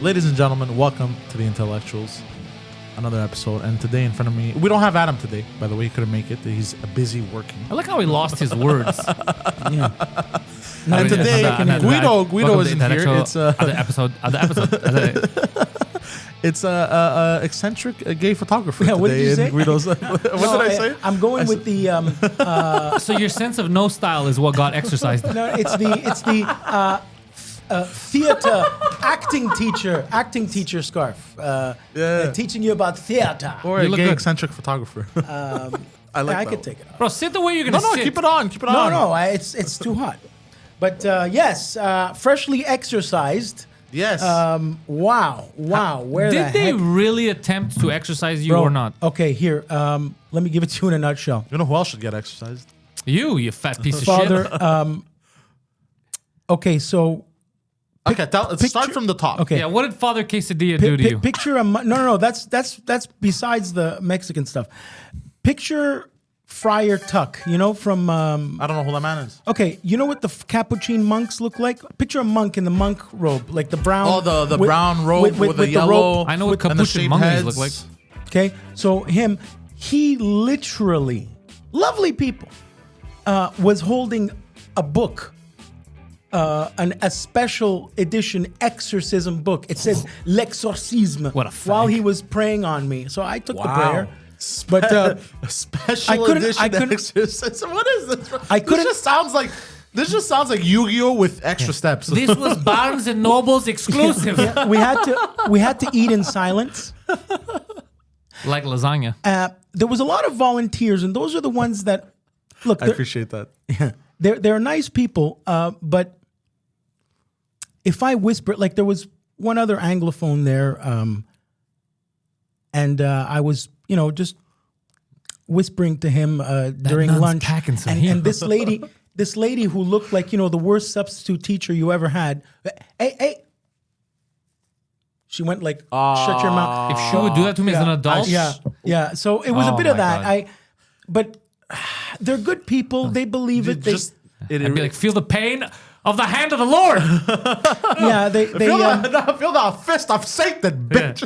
Ladies and gentlemen, welcome to the Intellectuals. Another episode. And today in front of me, we don't have Adam today, by the way. He couldn't make it. He's busy working. I like how he lost his words. Yeah. And today, Guido isn't here. It's other episode. It's a eccentric gay photographer. Yeah, what did you say? Guido's, what did I say? I'm going with the. So your sense of no style is what got exercised. No, it's the theater acting teacher scarf. Teaching you about theater. Or a gay eccentric photographer. I like. I could take it off. Bro, sit the way you're gonna sit. No, keep it on. Keep it on. No, it's too hot. But yes, freshly exercised. Yes. Wow. Where Did the they heck? really attempt to exercise you Bro, or not? Okay, here. Let me give it to you in a nutshell. You know who else should get exercised? You fat piece of Father. shit. Okay, so. Okay, let's start from the top. Okay. Yeah, what did Father Quesadilla do to you? Picture a no. That's besides the Mexican stuff. Picture Friar Tuck. You know from. I don't know who that man is. Okay, you know what the Capuchin monks look like? Picture a monk in the monk robe, like the brown. Oh, the brown robe with the yellow. rope. I know what and the Capuchin shaved monkeys heads. look like. Okay, so he literally, lovely people, was holding a book. A special edition exorcism book. It says l'exorcisme. What a fag. While he was praying on me, so I took the prayer. But A special edition exorcism. What is this? This just sounds like Yu-Gi-Oh with extra steps. This was Barnes and Noble's exclusive. we had to eat in silence. Like lasagna. There was a lot of volunteers, and those are the ones that look. I appreciate that. They're nice people, but if I whisper, like there was one other Anglophone there, and I was, just whispering to him during nun's lunch, packing some and this lady who looked like the worst substitute teacher you ever had. Hey. She went like, shut your mouth. If she would do that to me as an adult, Yeah. So it was a bit of my that. God. But they're good people. They believe it. I'd be like, feel the pain of the hand of the Lord. Yeah, they feel the fist of Satan, bitch.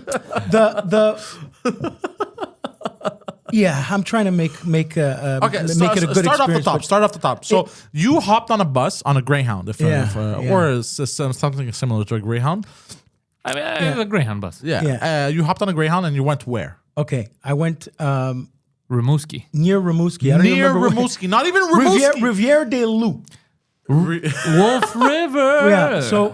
Yeah, I'm trying to make it a good experience. Start off the top. So you hopped on a bus on a Greyhound, or something similar to a Greyhound. I mean, a Greyhound bus. Yeah. You hopped on a Greyhound and you went where? Okay, I went Rimouski. near Rimouski. I don't remember Rimouski, not even Rimouski. Rivière des Loups. Wolf River. Yeah. So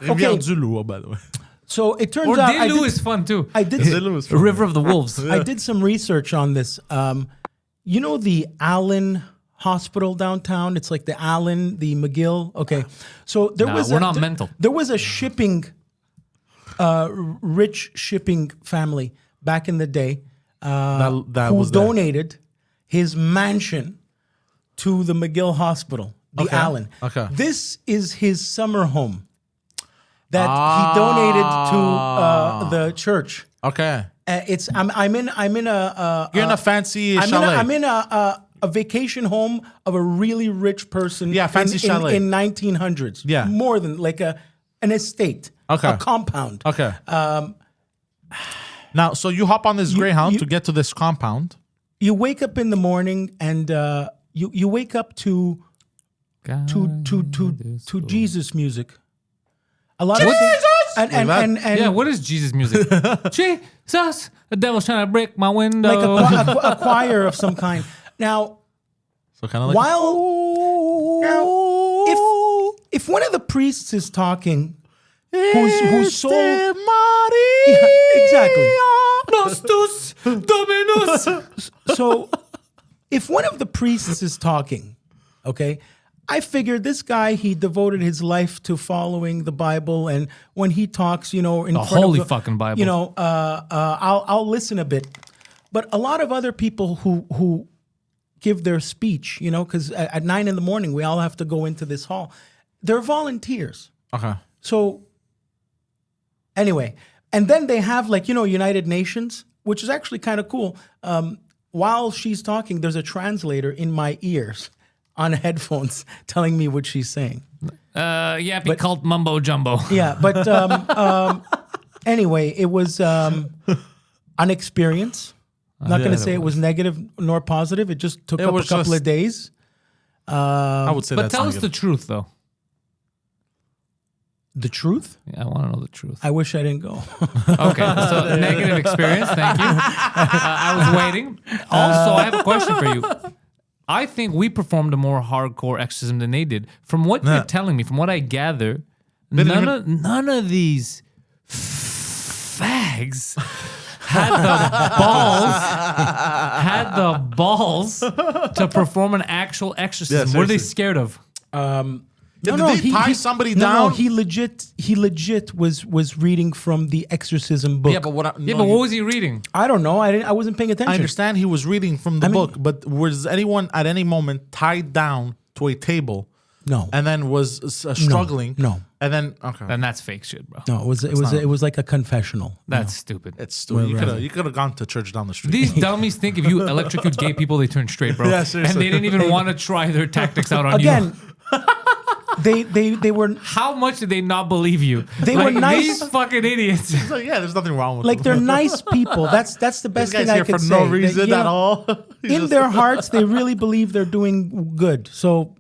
Rivière okay. du Loup, by the way. So it turns Or out Des Loups is fun too. I did The River of the Wolves. I did some research on this. You know the Allen Hospital downtown? It's like the Allen, the McGill. Okay. So we're not mental. There was a rich shipping family back in the day who donated his mansion to the McGill Hospital, the Allen. Okay. This is his summer home that he donated to the church. Okay. I'm in a You're in a fancy chalet. I'm in a vacation home of a really rich person. Yeah, fancy chalet in 1900s. Yeah, more than like an estate. Okay. A compound. Okay. Now, so you hop on this Greyhound to get to this compound. You wake up in the morning and you wake up to Jesus music. A lot Jesus! of and yeah, what is Jesus music? Jesus, the devil's trying to break my window. like a choir of some kind. Now, So kind of like if one of the priests is talking, who's so exactly. Nostus Dominus. So, if one of the priests is talking, okay, I figured this guy, he devoted his life to following the Bible, and when he talks, in front holy of fucking Bible, I'll listen a bit. But a lot of other people who give their speech, because at 9 a.m, we all have to go into this hall. They're volunteers. Okay. So, anyway, and then they have United Nations, which is actually kind of cool. While she's talking, there's a translator in my ears on headphones telling me what she's saying. Yappy cult mumbo jumbo. Yeah, but Anyway, it was an experience. I'm not going to say it was negative nor positive. It just took up a couple of days. I would say But that's tell us negative. the truth, though. The truth? Yeah, I want to know the truth. I wish I didn't go. Okay, so negative experience. Thank you. I was waiting. Also, I have a question for you. I think we performed a more hardcore exorcism than they did. From what you're telling me, from what I gather, none of these fags had the balls to perform an actual exorcism. Yeah, what are they seriously. scared of? Did they tie somebody down? No, he legit was reading from the exorcism book. Yeah, but what Was he reading? I don't know. I wasn't paying attention. I understand he was reading from the book, but was anyone at any moment tied down to a table? No. And then was struggling? No. And then okay, Then that's fake shit, bro. No, it was like a confessional. That's stupid. it's stupid. You could have gone to church down the street. These dummies think if you electrocute gay people, they turn straight, bro. Yeah, And seriously. they didn't even want to try their tactics out on Again, you. they were How much did they not believe you? They were nice. These fucking idiots. It's like, yeah, there's nothing wrong with like them. they're nice people. That's the This best guy's thing I here could for say. no That, reason you at know, all. He's In just- their hearts, they really believe they're doing good. So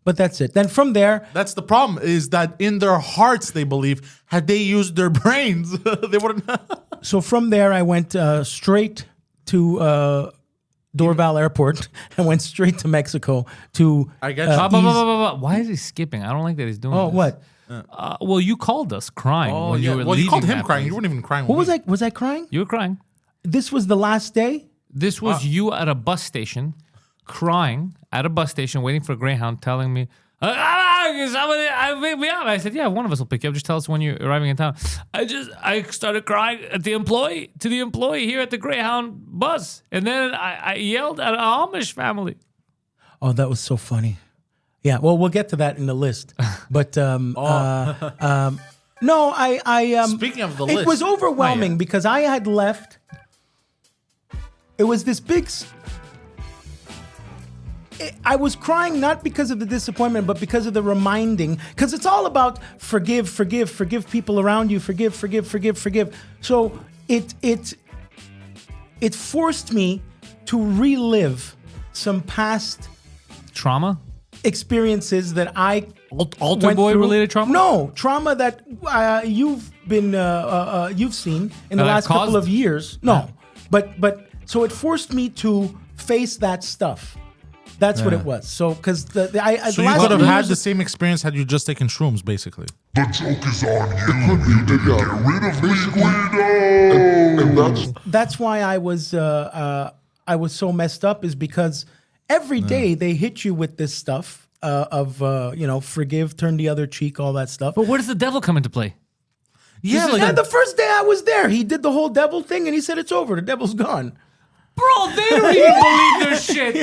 but that's it. Then from there, That's the problem, is that in their hearts they believe, had they used their brains, they wouldn't. so from there, I went straight to Dorval Airport and went straight to Mexico to. I guess. Why is he skipping? I don't like that he's doing Oh, this. what? Well, you called us crying when you were Well, you leaving called him that crying. place. You weren't even crying. What with was me. I? Was I crying? You were crying. This was the last day. This was you at a bus station, crying at a bus station, waiting for a Greyhound, telling me, somebody, pick me up. I said, yeah, one of us will pick you up. Just tell us when you're arriving in town. I started crying at the employee here at the Greyhound bus. And then I yelled at an Amish family. Oh, that was so funny. Yeah, well, we'll get to that in the list. But no, I Speaking of the it list. was overwhelming Oh, yeah. because I had left. It was this big. I was crying not because of the disappointment, but because of the reminding. Because it's all about forgive people around you, forgive. So it forced me to relive some past Trauma? experiences that I Altar went boy through. related trauma? No, trauma that you've seen in the That I've last couple caused? of years. No, but so it forced me to face that stuff. That's what it was. So because the So you last could have few had years- the same experience had you just taken shrooms, basically. The joke is on you. You didn't get rid of me, Guido. And that's that's why I was so messed up, is because every day they hit you with this stuff of forgive, turn the other cheek, all that stuff. But where does the devil come into play? Yeah, like And the first day I was there, he did the whole devil thing, and he said it's over. The devil's gone. Bro, they don't even believe their shit.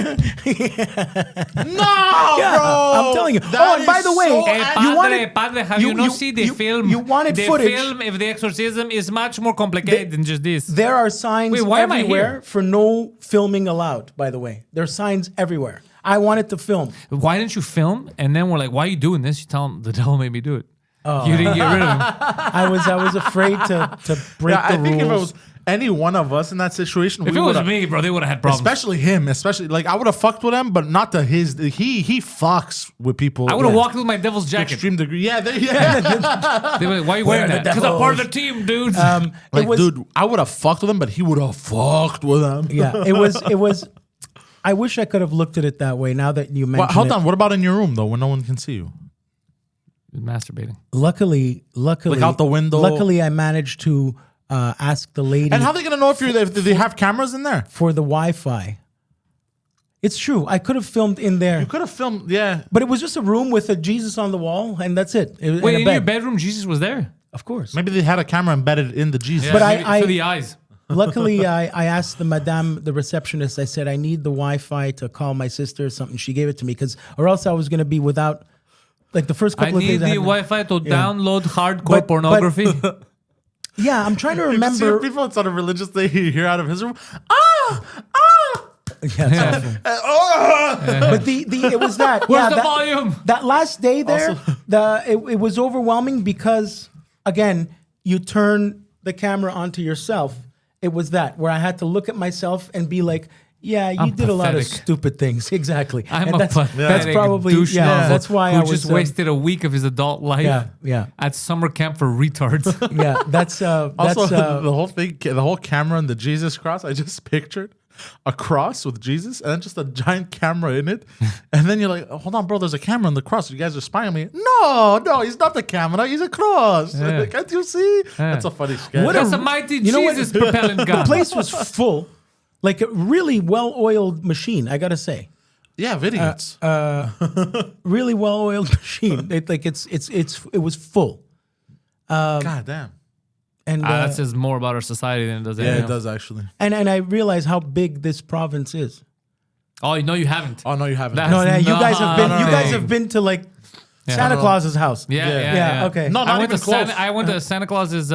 no, bro. I'm telling you. That And by is the way, so you wanted- Padre, have you not seen the film? You wanted the footage. film of the exorcism is much more complicated than just this. There are signs Wait, why am I everywhere here? for no filming allowed, by the way. There are signs everywhere. I wanted to film. Why didn't you film? And then we're like, why are you doing this? You tell him the devil made me do it. You didn't get rid of him. I was afraid to break Yeah, the I think if it rules. was any one of us in that situation, If we it was would've- me, bro, they would have had problems. especially him, like I would have fucked with him, but not to his. He fucks with people. I would have walked with my devil's to jacket. extreme degree. Yeah, yeah. They were like, why are you wearing the that? Because I'm part of the devils. team, dude. Like, it was, dude, I would have fucked with him, but he would have fucked with him. yeah, it was. I wish I could have looked at it that way. Now that you mentioned Hold it. on. What about in your room though, when no one can see you? Masturbating. Luckily, Like out the window? Luckily, I managed to ask the lady And how are they gonna know if they have cameras in there? for the Wi-Fi. It's true. I could have filmed in there, You could have filmed. Yeah. but it was just a room with a Jesus on the wall, and that's it. And Wait, a in bed. your bedroom, Jesus was there? Of course. Maybe they had a camera embedded in the Jesus. But maybe I- for the eyes. Luckily, I asked the receptionist. I said I need the Wi-Fi to call my sister or something. She gave it to me or else I was going to be without. Like the first I couple of need days. the Wi-Fi to download hardcore But- pornography. Yeah, I'm trying to You can see remember. people, it's on a religious day. You hear out of his room. Yeah, it's awful. But it was that. Where's yeah, the that, volume? That last day there, it was overwhelming because again, you turn the camera onto yourself. It was that where I had to look at myself and be like, yeah, you I'm did a lot of pathetic. stupid things. Exactly. I'm And a that's pathetic probably douche yeah. nozzle That's why who I was just wasted a week of his adult life yeah. at summer camp for retards. Yeah, that's Also, the whole thing, the whole camera and the Jesus cross, I just pictured a cross with Jesus and then just a giant camera in it. And then you're like, oh, hold on, bro, there's a camera in the cross. You guys are spying on me. No, he's not the camera. He's a cross. Yeah. Can't you see? That's a funny sketch. What That's a mighty Jesus propelling the gun. place was full, like a really well-oiled machine. I gotta say, Yeah, idiots. really well-oiled machine. It was full, God damn. and That says more about our society than it does Yeah, anything it else. does actually. and I realized how big this province is. Oh, no, you haven't. Oh, no, you haven't. That's- No, you guys have been. You guys nothing. have been to like Santa No. Claus's house. Yeah. okay. No, I not went even to close. I went to Santa Claus's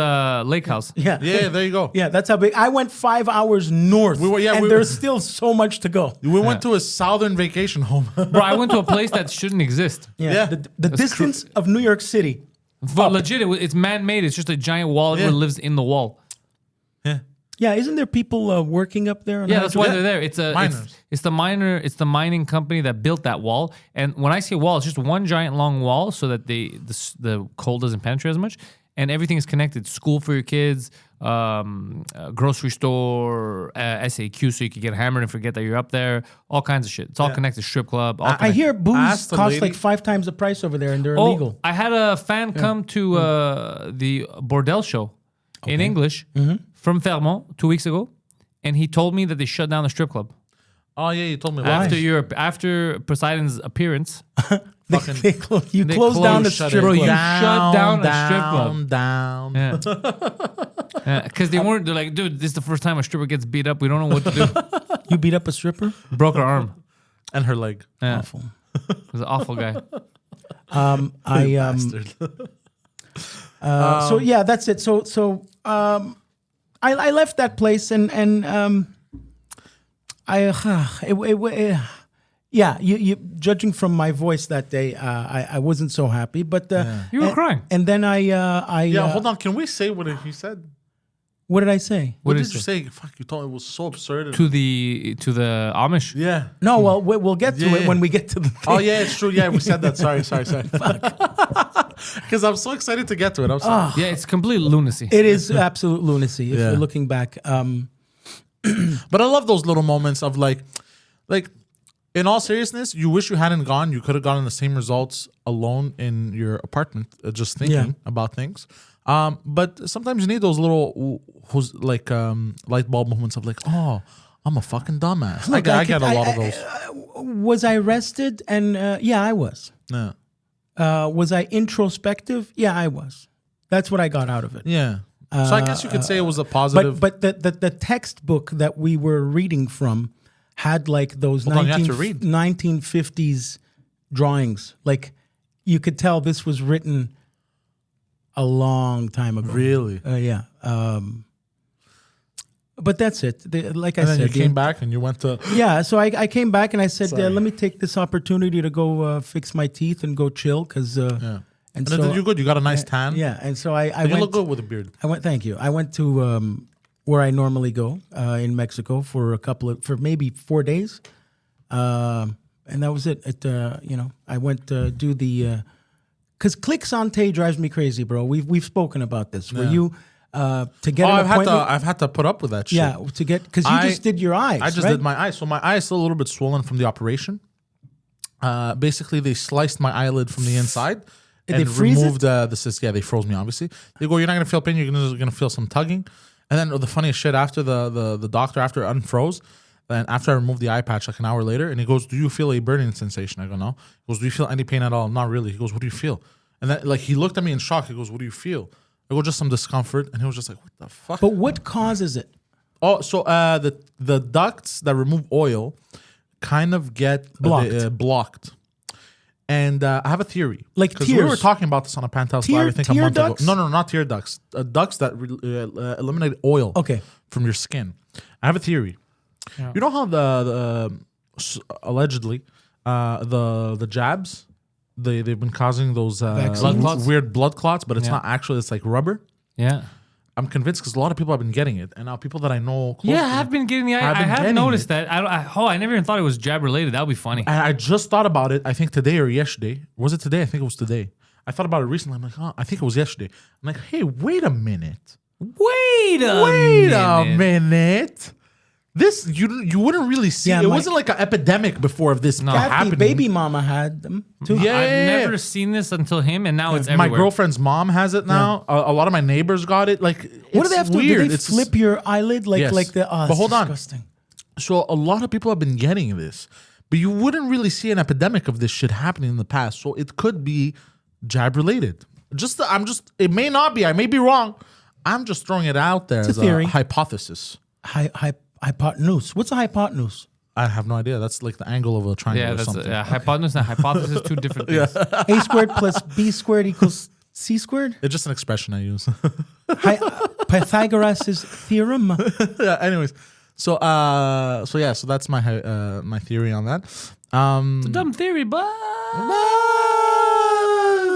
lake house. Yeah. Yeah, there you go. Yeah, that's how big. I went 5 hours north, and we- there's still so much to go. We went to a southern vacation home. Bro, I went to a place that shouldn't exist. Yeah, Yeah. the distance of New York City. But legit, it's man-made. It's just a giant wall. Everyone Yeah. lives in the wall. Yeah. Yeah, isn't there people working up there? on Yeah, how that's to- why they're there. It's Miners. it's the mining company that built that wall. And when I say wall, it's just one giant long wall so that the cold doesn't penetrate as much. And everything is connected. School for your kids, grocery store, SAQ, so you can get hammered and forget that you're up there. All kinds of shit. It's all connected. Strip club. All I connected. hear booze Ask the costs lady- like 5 times the price over there, and they're Oh, illegal. I had a fan come to the Bordel show in English from Fermont 2 weeks ago, and he told me that they shut down the strip club Oh, yeah, you told me about after Poseidon's appearance. They closed they down the closed- strip Bro, club. you shut down a strip club. Down. Yeah, because they weren't. They're like, dude, this is the first time a stripper gets beat up. We don't know what to do. You beat up a stripper? Broke her arm. And her leg. Yeah, Awful. it was an awful guy. Bastard. So yeah, that's it. So I left that place and yeah, you judging from my voice that day, I wasn't so happy. But You were and- crying. and then Yeah, hold on. Can we say what he said? What did I say? What did did you you say? Fuck, you told me it was so absurd. To the Amish. Yeah. No, well, we'll get to Yeah, it yeah. when we get to the thing. Oh, yeah, it's true. Yeah, we said that. Sorry. Because I'm so excited to get to it. I'm sorry. Yeah, it's complete lunacy. It is absolute lunacy if Yeah. you're looking back. But I love those little moments of like, in all seriousness, you wish you hadn't gone. You could have gotten the same results alone in your apartment, just thinking about things. But sometimes you need those little, light bulb moments of like, oh, I'm a fucking dumbass. Look, I get a lot of I- those. Was I rested? And yeah, I was. Yeah. Was I introspective? Yeah, I was. That's what I got out of it. Yeah. So I guess you could say it was a positive. But the textbook that we were reading from had like those Hold on, you have to read. 1950s drawings. Like you could tell this was written a long time ago. Really? Yeah. But that's it. Like I And then said, you came back and you went to. yeah, so I came back and I said, Sorry. let me take this opportunity to go fix my teeth and go chill because. Yeah. And And then did you good? You got a nice tan. Yeah, and so I You went. look good with a beard. I went. Thank you. I went to where I normally go in Mexico for maybe 4 days, and that was it. I went to do the because Click Sante drives me crazy, bro. We've spoken about this. Where you to get an appointment. I've had to put up with that shit. Yeah, to get because you just did your eyes. I just right? did my eyes. So my eye is still a little bit swollen from the operation. Basically, they sliced my eyelid from the inside and they freeze it? removed the cyst. Yeah, they froze me, obviously. They go, you're not going to feel pain. You're going to feel some tugging. And then the funniest shit, after the doctor, after it unfroze, then after I removed the eye patch like an hour later, and he goes, do you feel a burning sensation? I go, no. He goes, do you feel any pain at all? Not really. He goes, what do you feel? And then he looked at me in shock. He goes, what do you feel? I go, just some discomfort. And he was just like, what the fuck? But what causes it? Oh, so the ducts that remove oil kind of get blocked. And I have a theory. Like 'Cause we were tears? talking about this on a Pantelis Live, I think a tear month ducts? ago. No, not tear ducts. Ducts that eliminate oil Okay. from your skin. I have a theory. Yeah. You know how allegedly the jabs, they've been causing those Vaccines? Blood clots? weird blood clots, but it's Yeah. not actually, it's like rubber. Yeah. I'm convinced because a lot of people have been getting it, and now people that I know. Close Yeah, to me, I've been getting the. I've I been have getting noticed it. that. I never even thought it was jab related. That would be funny. And I just thought about it. I think today or yesterday. Was it today? I think it was today. I thought about it recently. I'm like, oh, I think it was yesterday. I'm like, hey, wait a minute. Wait a minute. This you wouldn't really see. Yeah, it my- wasn't like an epidemic before of this Kathy, happening. baby mama had them too. Yeah. I've never seen this until him, and now it's My everywhere. girlfriend's mom has it now. A lot of my neighbors got it. Like, What do they have to do? weird. Do they flip your eyelid like Yes. like the? Oh, But it's hold on. disgusting. So a lot of people have been getting this, but you wouldn't really see an epidemic of this shit happening in the past. So it could be jab related. It may not be. I may be wrong. I'm just throwing it out there a as theory. a hypothesis. Hypotenuse. What's a hypotenuse? I have no idea. That's like the angle of a triangle Yeah, or that's something. hypotenuse and hypothesis, two different things. A squared plus B squared equals C squared? It's just an expression I use. Pythagoras' theorem. Yeah, anyways, so that's my my theory on that. Dumb theory, but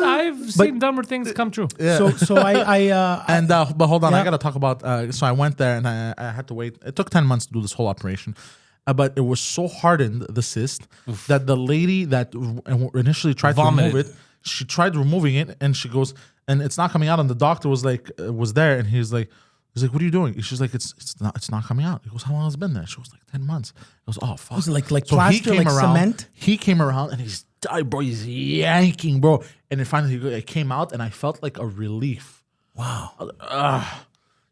I've seen dumber things come true. So But hold on, I Yeah. gotta talk about. So I went there and I had to wait. It took 10 months to do this whole operation, but it was so hardened, the cyst, that the lady that initially tried to Vomited. remove it, she tried removing it, and she goes, and it's not coming out. And the doctor was like, was there, and he's like, what are you doing? She's like, it's not coming out. He goes, how long has it been there? She goes, like 10 months. He goes, oh fuck. Was it like So he plaster, came like around, cement? He came around and he's bro, he's yanking, bro. And then finally it came out, and I felt like a relief. Wow.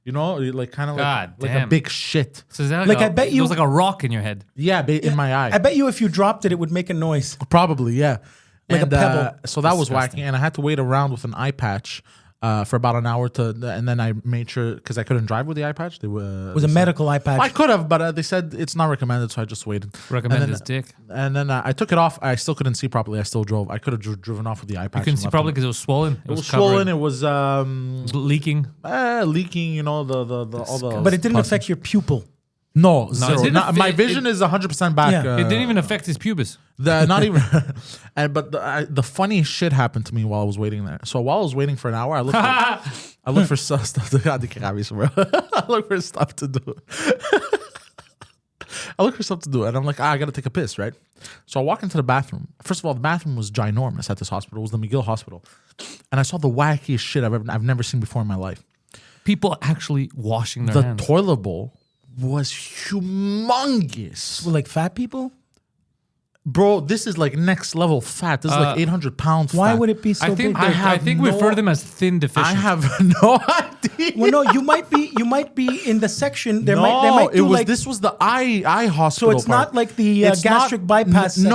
You know, like kind of God like a damn. big shit. So is that Like, I bet it you- was like a rock in your head. Yeah, in my eye. I bet you if you dropped it, it would make a noise. Probably, yeah. Like a pebble. So that was Disgusting. wacky, and I had to wait around with an eye patch for about an hour and then I made sure because I couldn't drive with the eye patch. It was a medical eye patch. I could have, but they said it's not recommended, so I just waited. Recommend And his dick. And then I took it off. I still couldn't see properly. I still drove. I could have driven off with the eye patch. You can and see left probably it. because it was swollen. It was swollen. It was leaking. leaking. You know the all the. But it didn't pus. affect your pupil. No, it zero. didn't Not- my affect- vision is 100% back. Yeah. It didn't even affect his pubis. Not even. But the funny shit happened to me while I was waiting there. So while I was waiting for an hour, I looked for stuff to do. I look for stuff to do. I look for stuff to do, and I'm like, I gotta take a piss, right? So I walk into the bathroom. First of all, the bathroom was ginormous at this hospital. It was the McGill Hospital, and I saw the wackiest shit I've never seen before in my life. People actually washing their The hands. toilet bowl was humongous. Like fat people? Bro, this is like next level fat. This is like 800 pounds Why fat. would it be so I think big? I I think we have refer no- to them as thin deficient. I have no idea. Well, no, you might be in the section. They no, might do like this was the eye so. hospital. It's not part. like the It's gastric not- bypass section.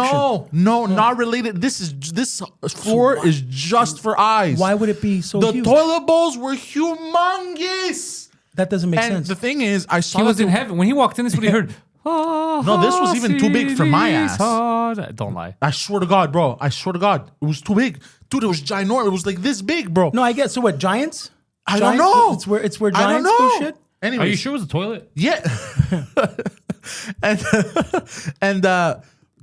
No, not related. This floor is just for eyes. Why would it be so The huge? toilet bowls were humongous. That doesn't make And sense. the thing is, I saw he was that in heaven when he walked in. This is what he heard. No, this was even too big for my ass. Don't lie. I swear to God, bro. I swear to God, it was too big, dude. It was ginormous. It was like this big, bro. No, I get. So what? Giants? I don't Giants? know. It's where I don't giants know. do shit. Anyways, Are you sure it was a toilet? Yeah. and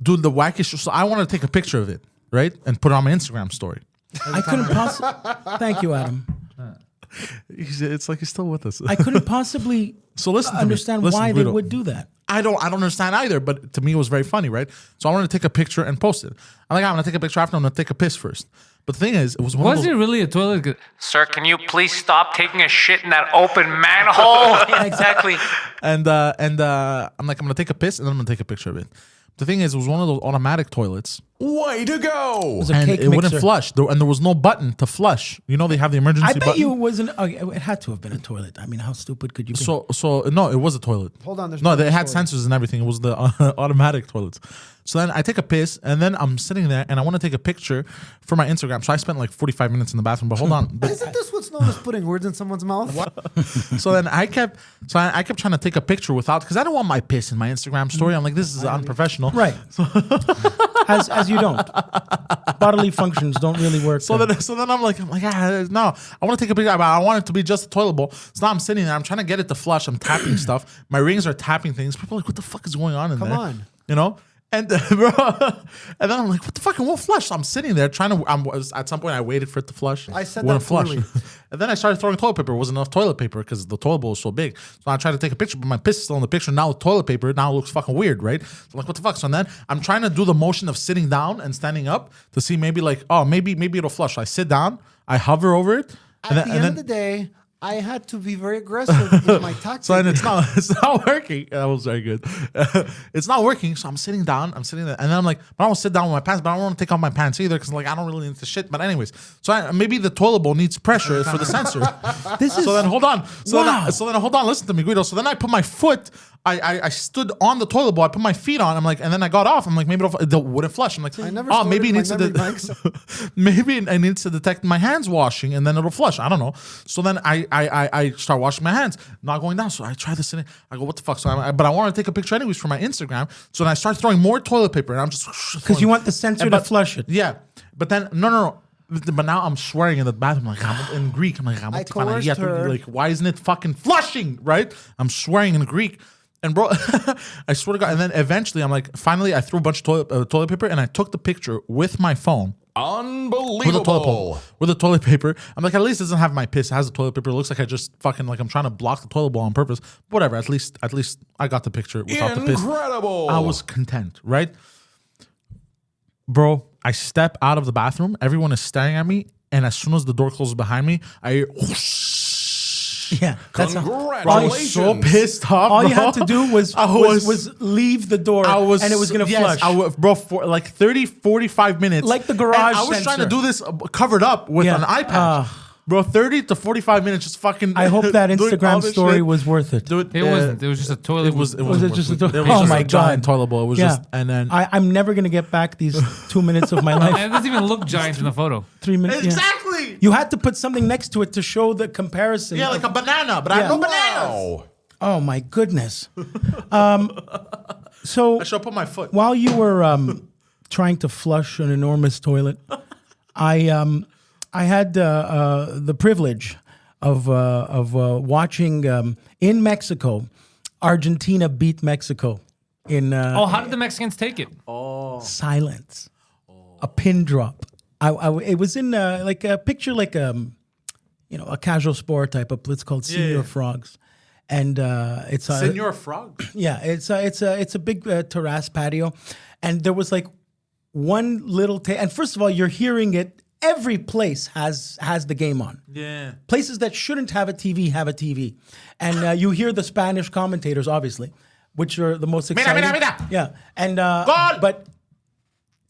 dude, the wackest. So I want to take a picture of it, right, and put it on my Instagram story. I couldn't possibly. Thank you, Adam. It's like he's still with us. I couldn't possibly So listen to me. understand Listen, why they Guido. would do that. I don't understand either, but to me it was very funny, right? So I wanted to take a picture and post it. I'm like, I'm gonna take a picture after. I'm gonna take a piss first. But the thing is, it was one Was of it those. really a toilet? Sir, can you please stop taking a shit in that open manhole? Yeah, exactly. And I'm like, I'm gonna take a piss and then I'm gonna take a picture of it. The thing is, it was one of those automatic toilets, Way to go! It was a and cake it wouldn't mixer. flush, and there was no button to flush. You know, they have the emergency I bet button. you it wasn't. Okay, it had to have been a toilet. I mean, how stupid could you be? So no, it was a toilet. Hold on, there's no, more they to the had story. sensors and everything. It was the automatic toilets. So then I take a piss, and then I'm sitting there, and I want to take a picture for my Instagram. So I spent like 45 minutes in the bathroom. But hold on, but Isn't this what's known as putting words in someone's mouth? so then I kept trying to take a picture without because I don't want my piss in my Instagram story. I'm like, this is unprofessional. Right. as you don't. Bodily functions don't really work. So then I'm like, no, I want to take a picture, but I want it to be just a toilet bowl. So now I'm sitting there, I'm trying to get it to flush. I'm tapping stuff. My rings are tapping things. People are like, what the fuck is going on in there? on. You know? And bro, and then I'm like, what the fuck? It won't flush. So I'm sitting there trying to. At some point, I waited for it to flush. I said Wouldn't that flush. clearly. And then I started throwing toilet paper. It wasn't enough toilet paper because the toilet bowl was so big. So I tried to take a picture, but my piss is still in the picture. Now with toilet paper, now it looks fucking weird, right? So I'm like, what the fuck? So then I'm trying to do the motion of sitting down and standing up to see maybe like, oh, maybe it'll flush. So I sit down, I hover over it, and At the end of the day, I had to be very aggressive in my tactics. so and it's not working. That was very good. It's not working. So I'm sitting down. I'm sitting there, and then I'm like, but I want to sit down with my pants, but I don't want to take off my pants either because like I don't really need to shit. But anyways, so maybe the toilet bowl needs pressure for the sensor. This is So then hold on. Wow. So then hold on. Listen to me, Guido. So then I put my foot. I stood on the toilet bowl. I put my feet on. I'm like, and then I got off. I'm like, maybe it wouldn't flush. I'm like, I never oh, maybe it started needs my to. memory banks. Maybe it needs to detect my hands washing, and then it'll flush. I don't know. So then I start washing my hands, not going down. So I try this in. I go, what the fuck? So but I want to take a picture anyways for my Instagram. So then I start throwing more toilet paper, and I'm just because you want the sensor to flush it. Yeah, but then no. But now I'm swearing in the bathroom, like I'm in Greek. I'm like, coerced her. like, why isn't it fucking flushing? Right? I'm swearing in Greek. And bro, I swear to God. And then eventually, I'm like, finally, I threw a bunch of toilet paper, and I took the picture with my phone. Unbelievable. With the toilet paper. I'm like, at least it doesn't have my piss. It has the toilet paper. It looks like I just fucking like I'm trying to block the toilet bowl on purpose. Whatever. At least I got the picture without the piss. Incredible. I was content, right? Bro, I step out of the bathroom. Everyone is staring at me, and as soon as the door closes behind me, I hear whoosh. Yeah, that's I was so pissed off. all bro. you had to do was leave the door, and it was gonna flush. Bro, for like 30, 45 minutes, Like the garage And I was trying to sensor. do this covered up with Yeah. an iPad. Bro, 30 to 45 minutes, just fucking. I hope that doing all Instagram this story shit. was worth it. Dude, It wasn't. It was just a toilet. It was it just a toilet? It was Oh just my a giant God. toilet bowl. It was just, and then I'm never gonna get back these 2 minutes of my life. And it doesn't even look giant in the photo. 3 minutes. yeah. exactly. You had to put something next to it to show the comparison. Yeah, like a banana, but I have no bananas. Wow. Oh my goodness. So I should put my foot. while you were trying to flush an enormous toilet, I had the privilege of watching in Mexico, Argentina beat Mexico in Oh, how did the Mexicans take it? silence, a pin drop. It was in like a picture, like a casual sport type of. It's called Senior yeah. Frogs, and it's Senor Frog. yeah, it's a big terrace patio, and there was like one little and first of all, you're hearing it. Every place has the game on. Yeah. Places that shouldn't have a TV have a TV, and you hear the Spanish commentators, obviously, which are the most exciting. mira. Yeah, and Gol! but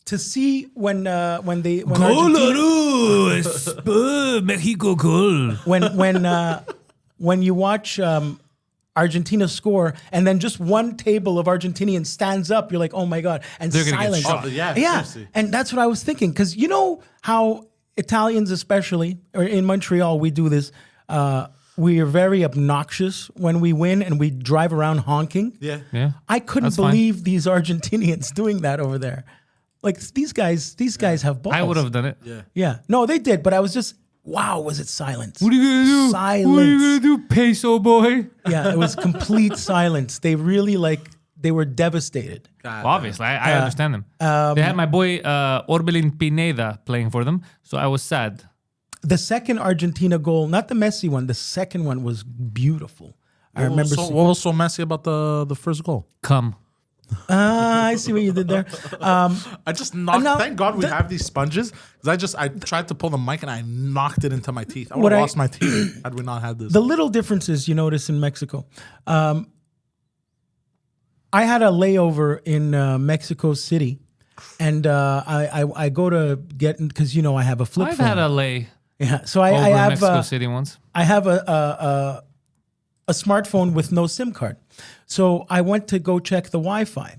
to see when Argentina, Mexico goal. when you watch Argentina score, and then just one table of Argentinians stands up, you're like, oh my God, and They're gonna get silence. shot. Oh, yeah, yeah, seriously. and that's what I was thinking, because you know how Italians, especially, or in Montreal, we do this. We are very obnoxious when we win, and we drive around honking. Yeah. Yeah. I couldn't That's fine. believe these Argentinians doing that over there. Like these guys have balls. I would have done it. Yeah, no, they did, but I was just, wow, was it silence? What are you gonna do? Silence. What are you gonna do, peso boy? Yeah, it was complete silence. They really they were devastated. Well, obviously, I understand them. They had my boy Orbelin Pineda playing for them, so I was sad. The second Argentina goal, not the Messi one, the second one was beautiful. I remember. What was so messy about the first goal? Come. I see what you did there. I just knocked. now, Thank God we have these sponges because I tried to pull the mic and I knocked it into my teeth. I would What have I- lost my teeth had we not had this. The little differences you notice in Mexico. I had a layover in Mexico City, and I go to get because I have a flip I've phone. had a lay Yeah, so over I in have Mexico City once. I have a smartphone with no SIM card. So I went to go check the Wi-Fi.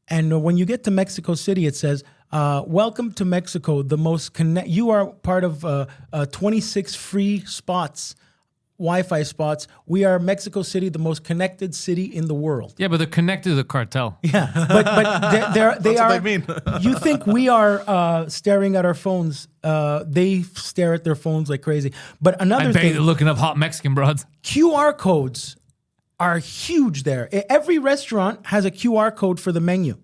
And when you get to Mexico City, it says, welcome to Mexico, the most you are part of 26 free spots, Wi-Fi spots. We are Mexico City, the most connected city in the world. Yeah, but they're connected to the cartel. Yeah, but they That's are. what they mean. You think we are staring at our phones? They stare at their phones like crazy. But another I bet thing, they're looking up hot Mexican broads. QR codes are huge there. Every restaurant has a QR code for the menu.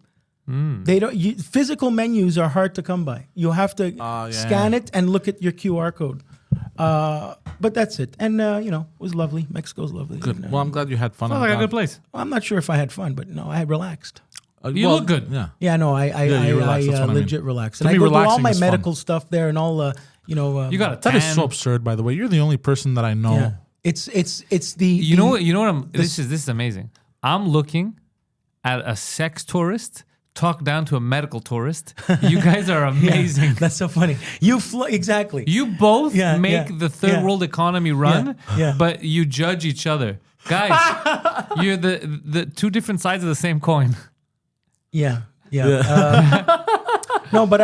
They don't. Physical menus are hard to come by. You have to scan it and look at your QR code. But that's it. And it was lovely. Mexico's lovely. Good. And, Well, I'm glad you had fun. Sounds like a good place. I'm not sure if I had fun, but no, I relaxed. You look good. Yeah. Yeah, no, I you relaxed, that's what I mean. legit relaxed. To And I me, go do all relaxing my is fun. medical stuff there and all. You got a tan. That is so absurd, by the way. You're the only person that I know. Yeah. It's the. You know what? This is amazing. I'm looking at a sex tourist talk down to a medical tourist. You guys are amazing. That's so funny. Exactly. You both make yeah, the third world economy run, yeah. but you judge each other. Guys, you're the two different sides of the same coin. Yeah. No, but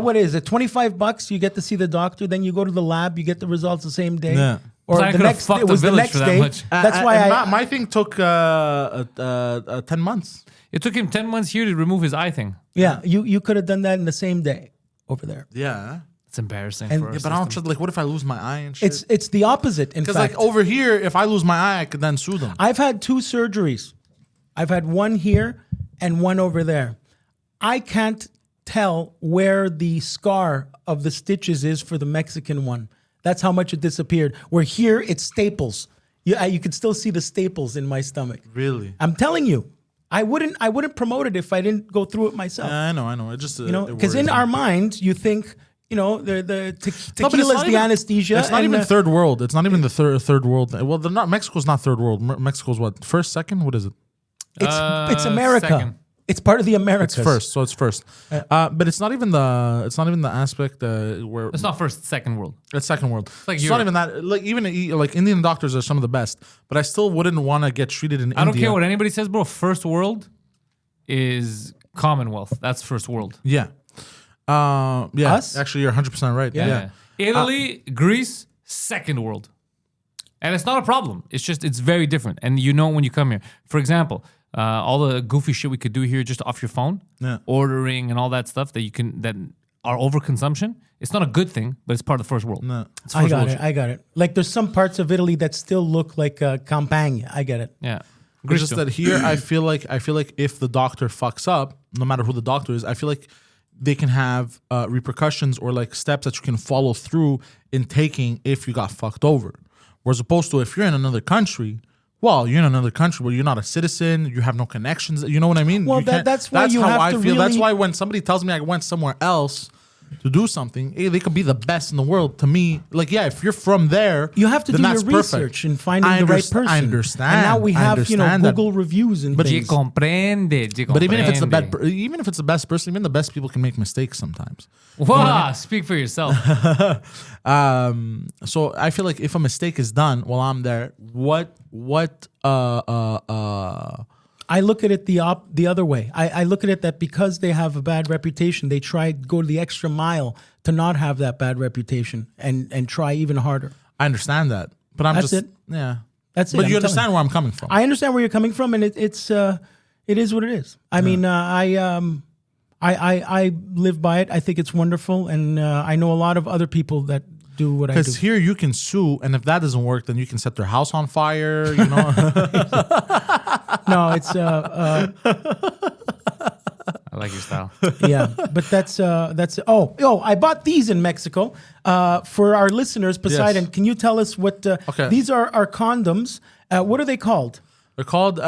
what is it? $25, you get to see the doctor, then you go to the lab, you get the results the same day. Yeah. Or So I the could've next fucked it the was the village next for that day. much. That's why my thing took 10 months. It took him 10 months here to remove his eye thing. you could have done that in the same day over there. Yeah. It's embarrassing. And- for our Yeah, but I don't system. trust, what if I lose my eye and shit? It's the opposite, in Because fact. over here, if I lose my eye, I could then sue them. I've had 2 surgeries. I've had one here and one over there. I can't tell where the scar of the stitches is for the Mexican one. That's how much it disappeared. Where here, it's staples. You could still see the staples in my stomach. Really? I'm telling you, I wouldn't promote it if I didn't go through it myself. I know. It just Because in our minds, you think, the tequila is the even, anesthesia. It's not and, even third world. It's not even the third world. Well, they're not. Mexico's not third world. Mexico's what? First, second? What is it? It's America. Second. It's part of the Americas. It's first. So it's first. But it's not even the. It's not even the aspect where It's not first, second world. it's second world. like It's not Europe. even that. Like even like Indian doctors are some of the best. But I still wouldn't want to get treated in India. I don't care what anybody says, bro. First world is Commonwealth. That's first world. Yeah. Yeah. Us? Actually, you're 100% right. Yeah. Italy, Greece, second world. And it's not a problem. It's just, it's very different. And you know when you come here. For example, all the goofy shit we could do here just off your phone, Yeah. ordering and all that stuff that are overconsumption. It's not a good thing, but it's part of the first world. No. It's I first got world it. shit. I got it. Like there's some parts of Italy that still look like Campania. I get it. Yeah. It's Greece just too. that here, I feel like if the doctor fucks up, no matter who the doctor is, I feel like they can have repercussions or like steps that you can follow through in taking if you got fucked over. Whereas opposed to if you're in another country, well, you're in another country where you're not a citizen, you have no connections. You know what I mean? Well, You can't- that's why you how have I to feel. That's really- why when somebody tells me I went somewhere else to do something, they could be the best in the world. To me, like, yeah, if you're from there, You have to then do your that's perfect. research in finding I the right underst- person. I understand. And now we I have, understand that. Google reviews and But Ci things. comprende, ci But even if it's the comprende. even if it's the best person, even the best people can make mistakes sometimes. Wow, speak for yourself. So I feel like if a mistake is done while I'm there, what I look at it the other way. I look at it that because they have a bad reputation, they try to go the extra mile to not have that bad reputation and try even harder. I understand that, but I'm That's just it. yeah. That's it. But I'm you telling understand you. where I'm coming from. I understand where you're coming from, and it is what it is. I mean, I live by it. I think it's wonderful, and I know a lot of other people that do what I do. Because here you can sue, and if that doesn't work, then you can set their house on fire. You know, No, it's I like your style. yeah, but that's I bought these in Mexico for our listeners. Poseidon, Yes. can you tell us what Okay. these are? Our condoms. What are they called? they're called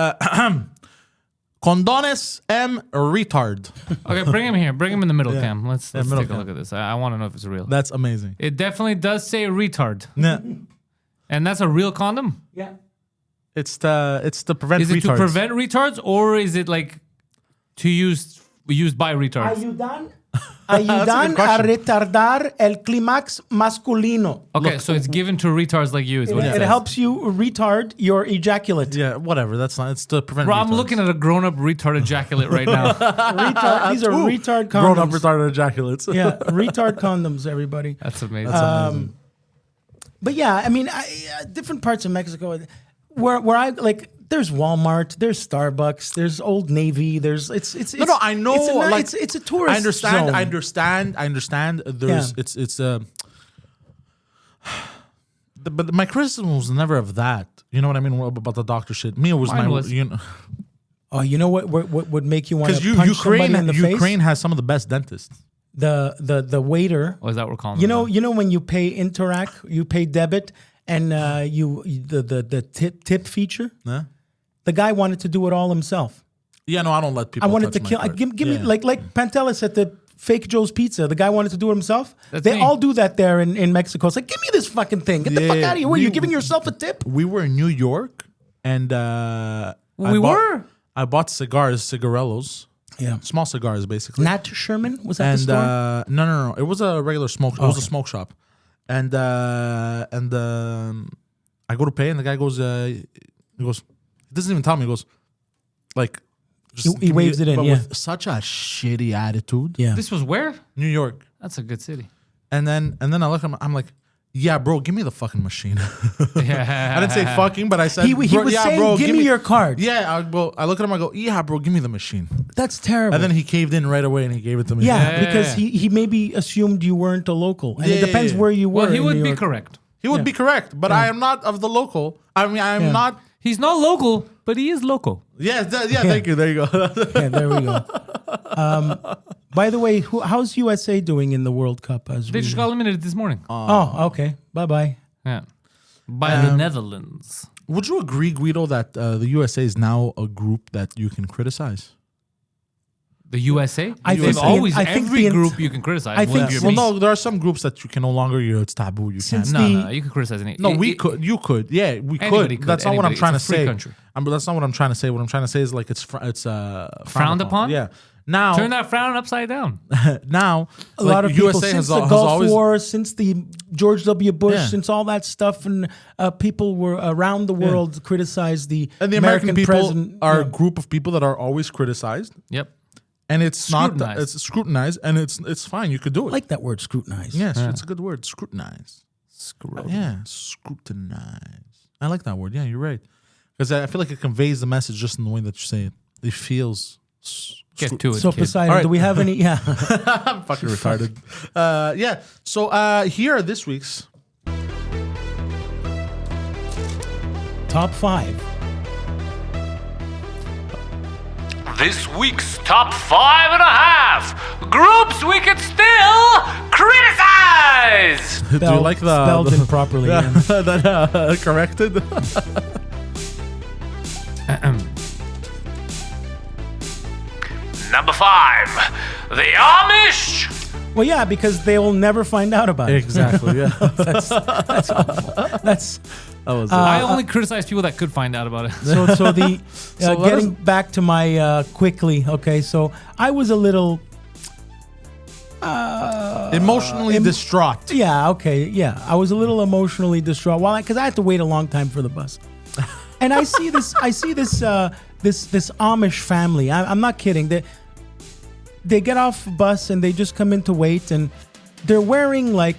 condones m retard. Okay, bring him here. Bring him in the middle, Cam. Let's middle take a cam. look at this. I want to know if it's real. That's amazing. It definitely does say retard. Yeah. And that's a real condom? Yeah. It's to prevent Is it retards. to prevent retards or is it like to used by retards? Ayudan a a question. retardar el clímax masculino. Okay, so it's given to retards like you is what it It says. helps you retard your ejaculate. Yeah, whatever. That's not. It's to prevent. Bro, I'm retards. looking at a grown-up retard ejaculate right now. These are retard condoms. grown up retarded ejaculates. Yeah, retard condoms, everybody. That's amazing. But yeah, I mean, different parts of Mexico, where I like. There's Walmart, there's Starbucks, there's Old Navy, there's it's No, I know. It's a tourist I understand. zone. I understand. There's Yeah. but my criticism was never of that. You know what I mean about the doctor shit. Me, it was Mine my. was. You know, Oh, you know what would make you want Because to punch somebody in the Ukraine face? has some of the best dentists. The waiter. Or is that what we're calling You them know, now? you know when you pay Interac, you pay debit, and the tip feature. Huh? The guy wanted to do it all himself. Yeah, no, I don't let people. I wanted to touch my kill. card. Give me like Pantelis at the Fake Joe's Pizza. The guy wanted to do it himself. That's They me. all do that there in Mexico. It's like, give me this fucking thing. Get the fuck Yeah, out of here. What, are you we- giving yourself a tip? We were in New York, and I bought cigarellos, Yeah. small cigars, basically. Nat Sherman was that the And store? no, it was a regular smoke. It was a smoke shop, and I go to pay, and the guy goes, he doesn't even tell me. He goes, like, just He give me waves it in, but yeah. with such a shitty attitude. Yeah. This was where? New York, That's a good city. and then I look at him. I'm like, yeah, bro, give me the fucking machine. Yeah. I didn't say fucking, but I said, He bro, was yeah, saying, bro, give me your card. Yeah, I look at him. I go, yeah, bro, give me the machine. That's terrible. And then he caved in right away, and he gave it to me. yeah, Yeah. because he maybe assumed you weren't a local. And Yeah, it depends yeah, yeah. where you were. Well, he in would New be York. correct. He would be correct, but I am not of the local. I mean, I am Yeah. not. He's not local, but he is local. Yeah, thank you. There you go. Yeah, there we go. By the way, how's USA doing in the World Cup? They just got eliminated this morning. Oh, okay. Bye-bye. Yeah. By the Netherlands. Would you agree, Guido, that the USA is now a group that you can criticize? The USA? I They've think the- always, I think every the- group you can criticize. I think Well, since- Well, no, there are some groups that you can no longer. It's taboo. You can't. Since No, you can criticize any. No, we could. You could. Yeah, we Anybody could. could, That's not what I'm anybody. trying It's to a free say. country. But that's not what I'm trying to say. What I'm trying to say is like it's Frowned upon? Yeah. Now, Turn that frown upside down. now, A lot of people, USA since has, the has Gulf always. War, since the George W. Bush, Yeah. since all that stuff, and people were around the world criticized the And the American people president. are Yeah. a group of people that are always criticized, Yep. and it's not. Scrutinized. It's scrutinized, and it's fine. You could do I it. like that word, scrutinize. Yes, it's a good word. Scrutinize. Screw. Yeah, scrutinize. I like that word. Yeah, you're right. Because I feel like it conveys the message just in the way that you say it. It feels. Get to it, So kid. Poseidon, All right. do we have any? Yeah. I'm fucking retarded. Yeah. So here are this week's. Top 5. This week's top 5.5 groups we could still criticize. Do you like the spelled improperly? Yeah. that corrected? Number 5, the Amish. Well, yeah, because they will never find out about it. Exactly. Yeah. That's That was. I only criticize people that could find out about it. so the So let getting back to my quickly. Okay, so I was a little. emotionally distraught. Yeah, okay, yeah. I was a little emotionally distraught because I had to wait a long time for the bus. And I see this this Amish family. I'm not kidding. They get off the bus and they just come in to wait, and they're wearing like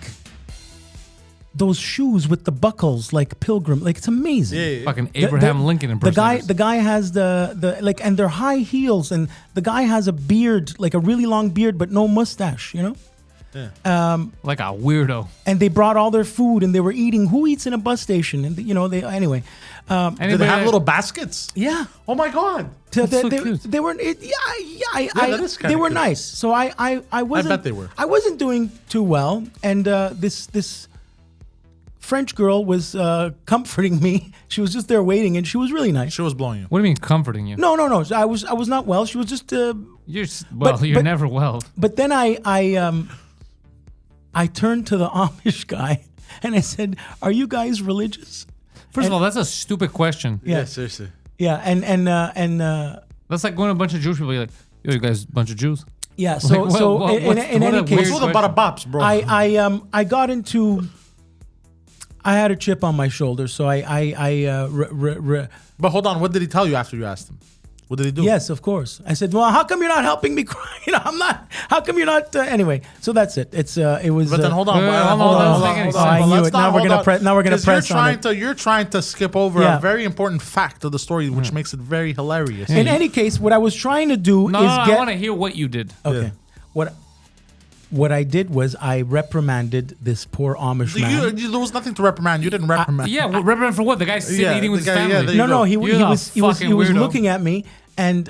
those shoes with the buckles, like pilgrim. Like it's amazing. Yeah. Fucking Abraham Lincoln impersonators. The guy has the like, and they're high heels, and the guy has a beard, like a really long beard, but no mustache, you know. Like a weirdo. And they brought all their food, and they were eating. Who eats in a bus station? And you know, they anyway. Did they have little baskets? Yeah, Oh my god. they, so they, cute. they were. that is kinda they were cute. nice. So I wasn't. bet they were. I wasn't doing too well, and this French girl was comforting me. She was just there waiting, and she was really nice. She was blowing you. What do you mean comforting you? No. I was not well. She was just. You're you're but- never well. But then I turned to the Amish guy and I said, "Are you guys religious?" First of all, that's a stupid question. Yeah. seriously. Yeah, and That's like going to a bunch of Jewish people. You're like, yo, you guys, a bunch of Jews. yeah. So Like, so what- in what any a case, weird It's all the bada bops, bro. I got into. I had a chip on my shoulder, so But hold on, what did he tell you after you asked him? What did he do? yes, of course. I said, "Well, how come you're not helping me cry? You know, I'm not. How come you're not?" Anyway, so that's it. It was. But then hold on, Wait, hold on, hold on, hold hold on, on. hold I on. knew Let's it. not- Now we're hold gonna on. press- now we're gonna 'Cause press on it. You're trying to skip over Yeah. a very important fact of the story, which makes it very hilarious. In any case, what I was trying to do No, is I get. want to hear what you did. Okay. What I did was I reprimanded this poor Amish man. There was nothing to reprimand. You didn't reprimand. Yeah, reprimand for what? The guy's sitting Yeah, eating with the his guy- yeah, family. there you No, go. he You're the was fucking he was weirdo. looking at me, And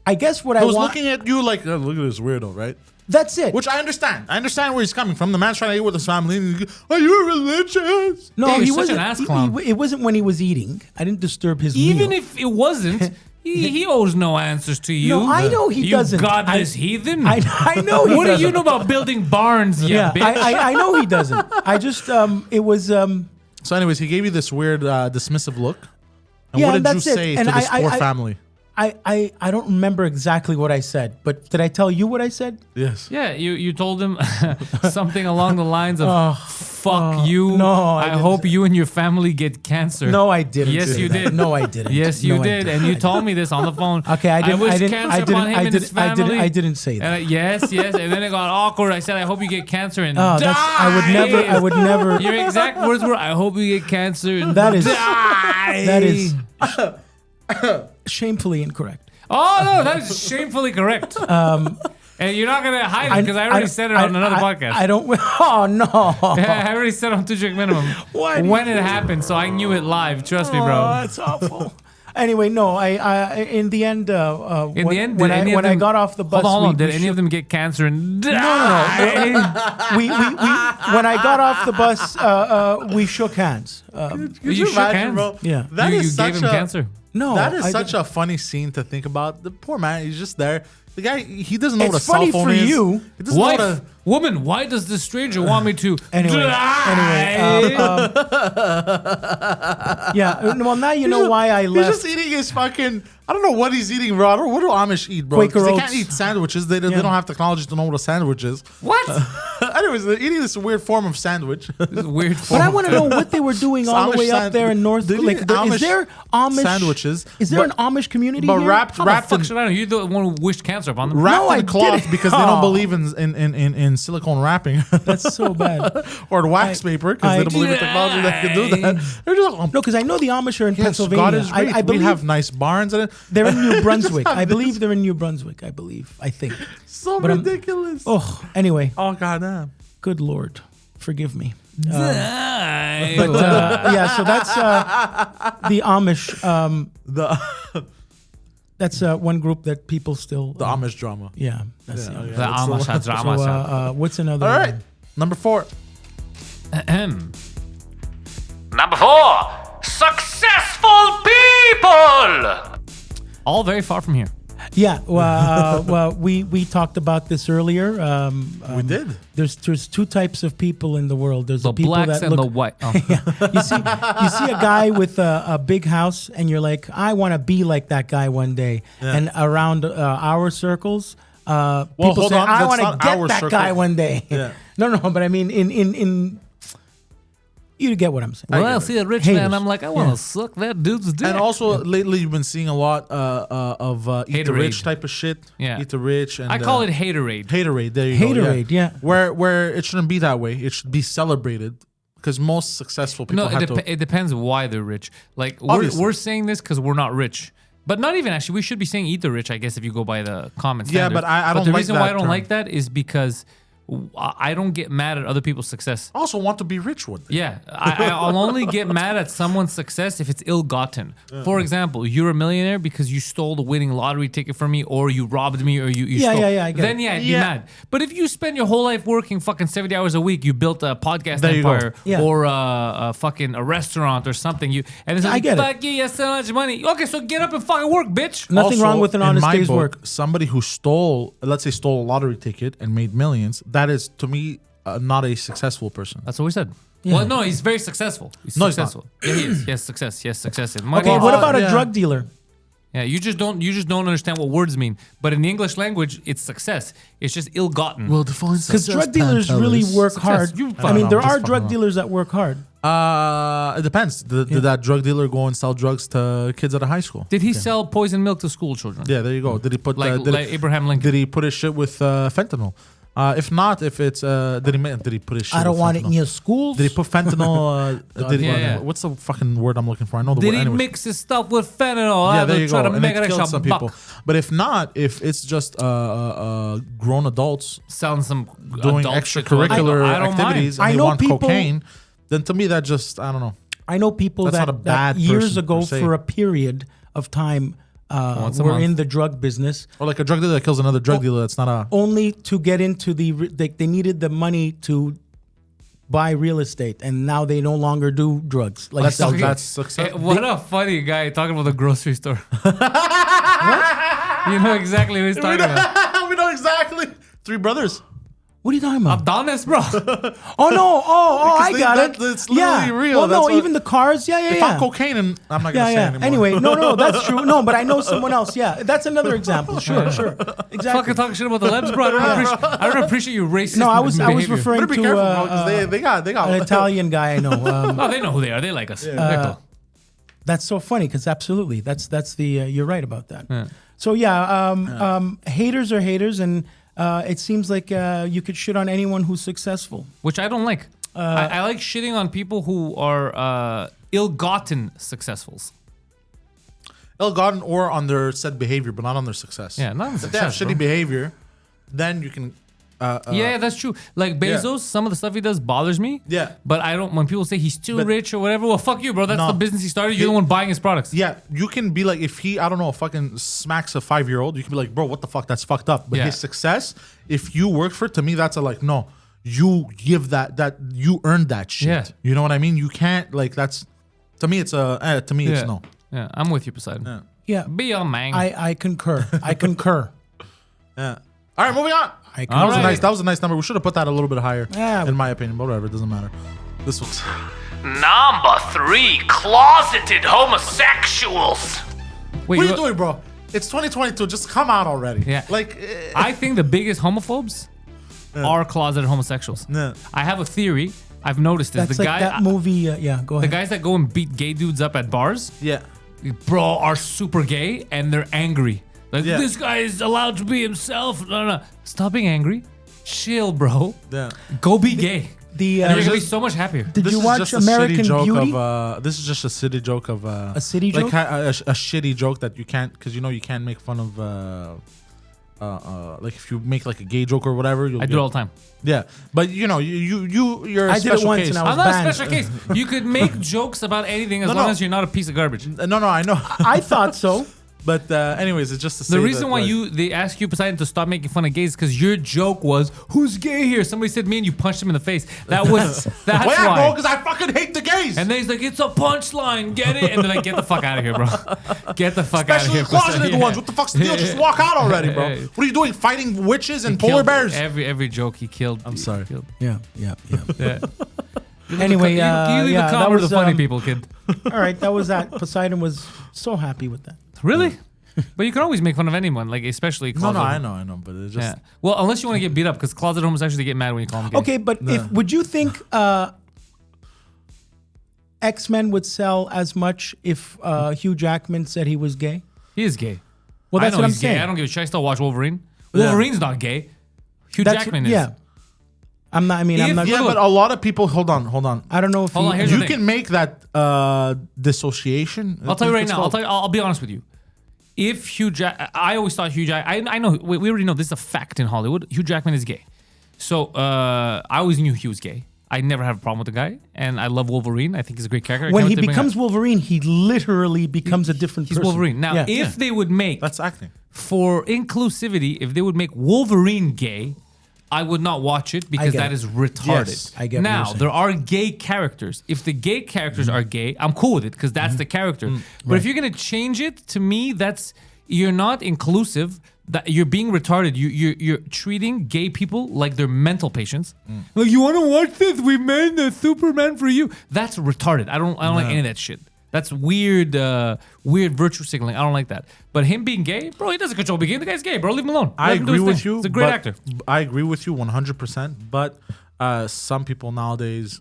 I guess what I I was want. looking at you like, oh, look at this weirdo, right? That's it. Which I understand. I understand where he's coming from. The man's trying to eat with his family. And he goes, are you religious? No, Dave, he you're such wasn't. an ass clown. It wasn't when he was eating. I didn't disturb his Even meal. if it wasn't, he owes no answers to you. No, I know he you doesn't. godless heathen. I know he what doesn't. do you know about building barns, you Yeah, bitch? I know he doesn't. I just it was So, anyways, he gave you this weird dismissive look. And Yeah, what and did you that's it. say And to this I- poor I- family? I don't remember exactly what I said, but did I tell you what I said? Yes. Yeah, you told him something along the lines of "fuck you." no, I I didn't hope you and your family get cancer. No, I didn't. Yes, say you that. did. No, I didn't. Yes, you No, I did, didn't. and you told me this on the phone. Okay, I didn't. wish I didn't. cancer I upon didn't. him I and his didn't. I didn't. family. I didn't say that. Yes, and then it got awkward. I said, "I hope you get cancer and Oh, die." that's. I would never. I would never. Your exact words were, "I hope you get cancer and That is- die." That is shamefully incorrect. Oh no, that is shamefully correct. And you're not gonna hide it because I already said it on another podcast. I don't. Oh no. I already said on 2 Drink Minimum Why do when you it do happened, so I knew it live. Trust me, Oh, bro. that's awful. Anyway, no. I in the end. In the end, when did any of I them, got off the bus, hold on. we- Did we any of shook- them get cancer and die? No. we when I got off the bus, we shook hands. You shook hands? bro? Yeah. That you is gave such him a cancer. No, That is I such didn't. a funny scene to think about. The poor man, he's just there. The guy, he doesn't know It's what a cell funny phone for is. you. He doesn't know what Wife, woman, why does this stranger want me to Anyway, die? Yeah. Well, now you know why I He's left. just eating his fucking. I don't know what he's eating, bro. I don't know what do Amish eat, bro? 'Cause Quaker they oats. can't eat sandwiches. They Yeah. don't have technology to know what a sandwich is. What? Anyways, they're eating this weird form of sandwich. This is weird. But I want to know what they were doing It's all the Amish way up sand- there in North. They Like, eat is there Amish sandwiches, Is there but- an Amish community but here? wrapped How the wrapped fuck in, should I know? You're the one who wished cancer upon them. wrapped No, I in cloth didn't. because they don't Oh. believe in silicone wrapping That's so bad. or wax paper because they don't believe in technology that can do that. They're just like, No, because I know the Amish are in yes, Pennsylvania. God is great. I believe we have nice barns and they're in New Brunswick. have I believe this. they're in New Brunswick. I believe. I think. so But I'm- ridiculous. Oh, anyway, Oh goddamn. good Lord, forgive me. Die. But yeah, so that's the Amish. The That's one group that people still. the Amish drama. Yeah, that's the Yeah, Amish. the Amish had So drama. what's another? All right, number 4. Number 4, successful people. All very far from here. Yeah, well, we talked about this earlier. We did. There's 2 types of people in the world. There's The the people blacks that and look. the white. Oh. You see a guy with a big house, and you're like, I want to be like that guy one day. Yeah. And around our circles, people hold say, on, I that's want to not get our that circle. guy one day. Yeah. No, but I mean, in you get what I'm saying. When I see a rich Haters. man, I'm like, I want to Yeah. suck that dude's dick. And also lately, you've been seeing a lot of eat the rich Haterade. type of shit. Yeah. Eat the rich. And I call it haterade. haterade. There you go. Haterade, yeah. Where it shouldn't be that way. It should be celebrated because most successful people No, have to. it depends why they're rich. Like Obviously. we're saying this because we're not rich, but not even actually. We should be saying eat the rich, I guess, if you go by the common Yeah, standard. but I don't the like reason why I that don't term. like that is because I don't get mad at other people's success. also want to be rich one day. Yeah, I'll only get mad at someone's success if it's ill-gotten. For example, you're a millionaire because you stole the winning lottery ticket from me, or you robbed me, or you Yeah, stole. yeah, I get Then it. I'd be Yeah. mad. But if you spend your whole life working fucking 70 hours a week, you built a podcast There you go. empire, Yeah. or a fucking a restaurant or something, and it's I like, get it. fuck you have so much money. Okay, so get up and fucking work, bitch. Nothing Also, wrong with an in honest my day's book, work. Somebody who stole, let's say, stole a lottery ticket and made millions. That is to me not a successful person. That's what we said. Well, no, he's very successful. He's No, he's not. successful. Yeah, he is. Yes, success. Yes, success. And money Okay, is- what about yeah. a drug dealer? Yeah, you just don't understand what words mean. But in the English language, it's success. It's just ill-gotten. define Because drug dealers really work hard. You I mean, there just are fucking drug around. dealers that work hard. It depends. Did that drug dealer go and sell drugs to kids at a high school? Did he sell poison milk to school children? Yeah, there you go. Did he put Like, did, like Abraham Lincoln. did he put his shit with fentanyl? If not, if it's did he put his shit? I don't with want it fentanyl? in your schools. Did he put fentanyl? Did he, Yeah. What's the fucking word I'm looking for? I know the Did word. he anyways. mix his stuff with fentanyl? Yeah, there you try go. to And make it it killed extra some people. buck. But if not, if it's just grown adults Selling some doing adult shit to extracurricular I don't activities mind. and I they know want people- cocaine, then to me that just I don't know. I know people That's that, not a that bad years person ago per se. for a period of time Once a were month. in the drug business Or like a drug dealer that kills another drug dealer. That's not a. only to get into they needed the money to buy real estate, and now they no longer do drugs. Like sell drugs. That's success. What a funny guy talking about the grocery store. You know exactly what he's talking about. We know exactly. Three brothers. What are you talking about? Adonis, bro. Oh no! Oh, I Because got that- it. it's literally real. Well, That's no, what- even the cars. Yeah, They yeah, found yeah. cocaine, and I'm not Yeah, gonna say yeah. anymore. Anyway, no, that's true. No, but I know someone else. Yeah, that's another example. Sure. Exactly. Fucking talking shit about the lebs, bro. I don't appreciate you racist. No, I was behavior. referring Better be to careful, bro, because they got an Italian guy I know. No, they know who they are. They like us. They're cool. That's so funny because absolutely, that's the you're right about that. So haters are haters, and it seems like you could shit on anyone who's successful. Which I don't like. I like shitting on people who are ill-gotten successuals. ill-gotten or on their said behavior, but not on their success. Yeah, not on If they have success, shitty bro. behavior, then you can. Yeah, that's true. Like Bezos, some of the stuff he does bothers me. Yeah. But I don't. When people say he's too But- rich or whatever, well, fuck you, bro. That's No. the business he started. You're the one buying his products. Yeah, you can be like, if he, I don't know, fucking smacks a 5-year-old, you can be like, bro, what the fuck? That's fucked up. But Yeah. his success, if you work for it, to me, that's a like, no, you give that you earned that shit. Yeah. You know what I mean? You can't, like, that's, to me, it's to me, it's Yeah. no. Yeah, I'm with you, Poseidon. Yeah. Yeah, Be a man. I concur. I concur. Yeah. All right, moving on. I That was, All a right. nice, that was a nice number. We should have put that a little bit higher, Yeah. in my opinion, but whatever, it doesn't matter. This one's. Number 3, closeted homosexuals. Wait, What are you doing, bro? It's 2022. Just come out already. Yeah. Like, I think the biggest homophobes are closeted homosexuals. Yeah. I have a theory. I've noticed this. That's The like guy, that movie. Yeah, go the ahead. guys that go and beat gay dudes up at bars, yeah. bro, are super gay and they're angry. Like, Yeah. this guy is allowed to be himself. No. Stop being angry. Chill, bro. Yeah. Go be gay. The And you're gonna be just- so much happier. did This you is watch just a American shitty joke Beauty? Of, this is just a city joke of A city like joke? a shitty joke that you can't, because you know you can't make fun of like if you make like a gay joke or whatever. You'll I do it all the time. Yeah, but you know you're a I did it special once case. and I was I'm not banned. a special case. You could make jokes about anything as No, long no. as you're not a piece of garbage. No, I know, I thought so. but anyways, it's just to say The reason that, why like, they ask you, Poseidon, to stop making fun of gays is because your joke was, "Who's gay here?" Somebody said me, and you punched him in the face. That's well, yeah, bro, why. because I fucking hate the gays. And then he's like, "It's a punchline, get it?" And they're like, "Get the fuck out of here, bro. Get the fuck out of Especially here." the closeted Yeah. ones. What the fuck's the deal? Just walk out already, bro. Hey. What are you doing? Fighting witches and He polar killed bears? Every joke he killed. I'm sorry. Killed. Yeah. Yeah. Anyway, you leave yeah, the that calm with was the funny people, kid. all right. That was that. Poseidon was so happy with that. Really? But you can always make fun of anyone, like especially No, closeted. I know, but it's just Yeah. Well, unless you want to get beat up, because closeted homosexuals they get mad when you call them gay. Okay, but would you think X-Men would sell as much if Hugh Jackman said he was gay? He is gay. Well, that's I know what I'm he's gay. saying. I don't give a shit. I still watch Wolverine. Yeah. Wolverine's not gay. Hugh That's- Jackman is. Yeah. I'm not. I mean, I'm If- not. yeah, Look. but a lot of people. Hold on. I don't know if Hold on, he, here's You the thing. can make that dissociation. I'll tell you right It's now. called. I'll be honest with you. If Hugh I always thought Hugh Jackman. I know. We already know this is a fact in Hollywood. Hugh Jackman is gay. So I always knew he was gay. I never have a problem with the guy, and I love Wolverine. I think he's a great character. I when can't he wait to bring becomes it Wolverine, he literally becomes a different up. He's person. Wolverine. Now, Yeah. if they would make That's acting. for inclusivity, if they would make Wolverine gay, I would not watch it because get that it. is retarded. Yes, I get what now, you're saying. there are gay characters. If the gay characters are gay, I'm cool with it because that's the character. But if you're going to change it, to me, you're not inclusive. That you're being retarded. You're treating gay people like they're mental patients. Like, you want to watch this? We made the Superman for you. That's retarded. I don't like any of that shit. That's weird virtue signaling. I don't like that. But him being gay, bro, he doesn't control being gay. The guy's gay, bro. Leave him alone. I Let him do agree his with thing. you. He's a great but actor. I agree with you 100%. But some people nowadays,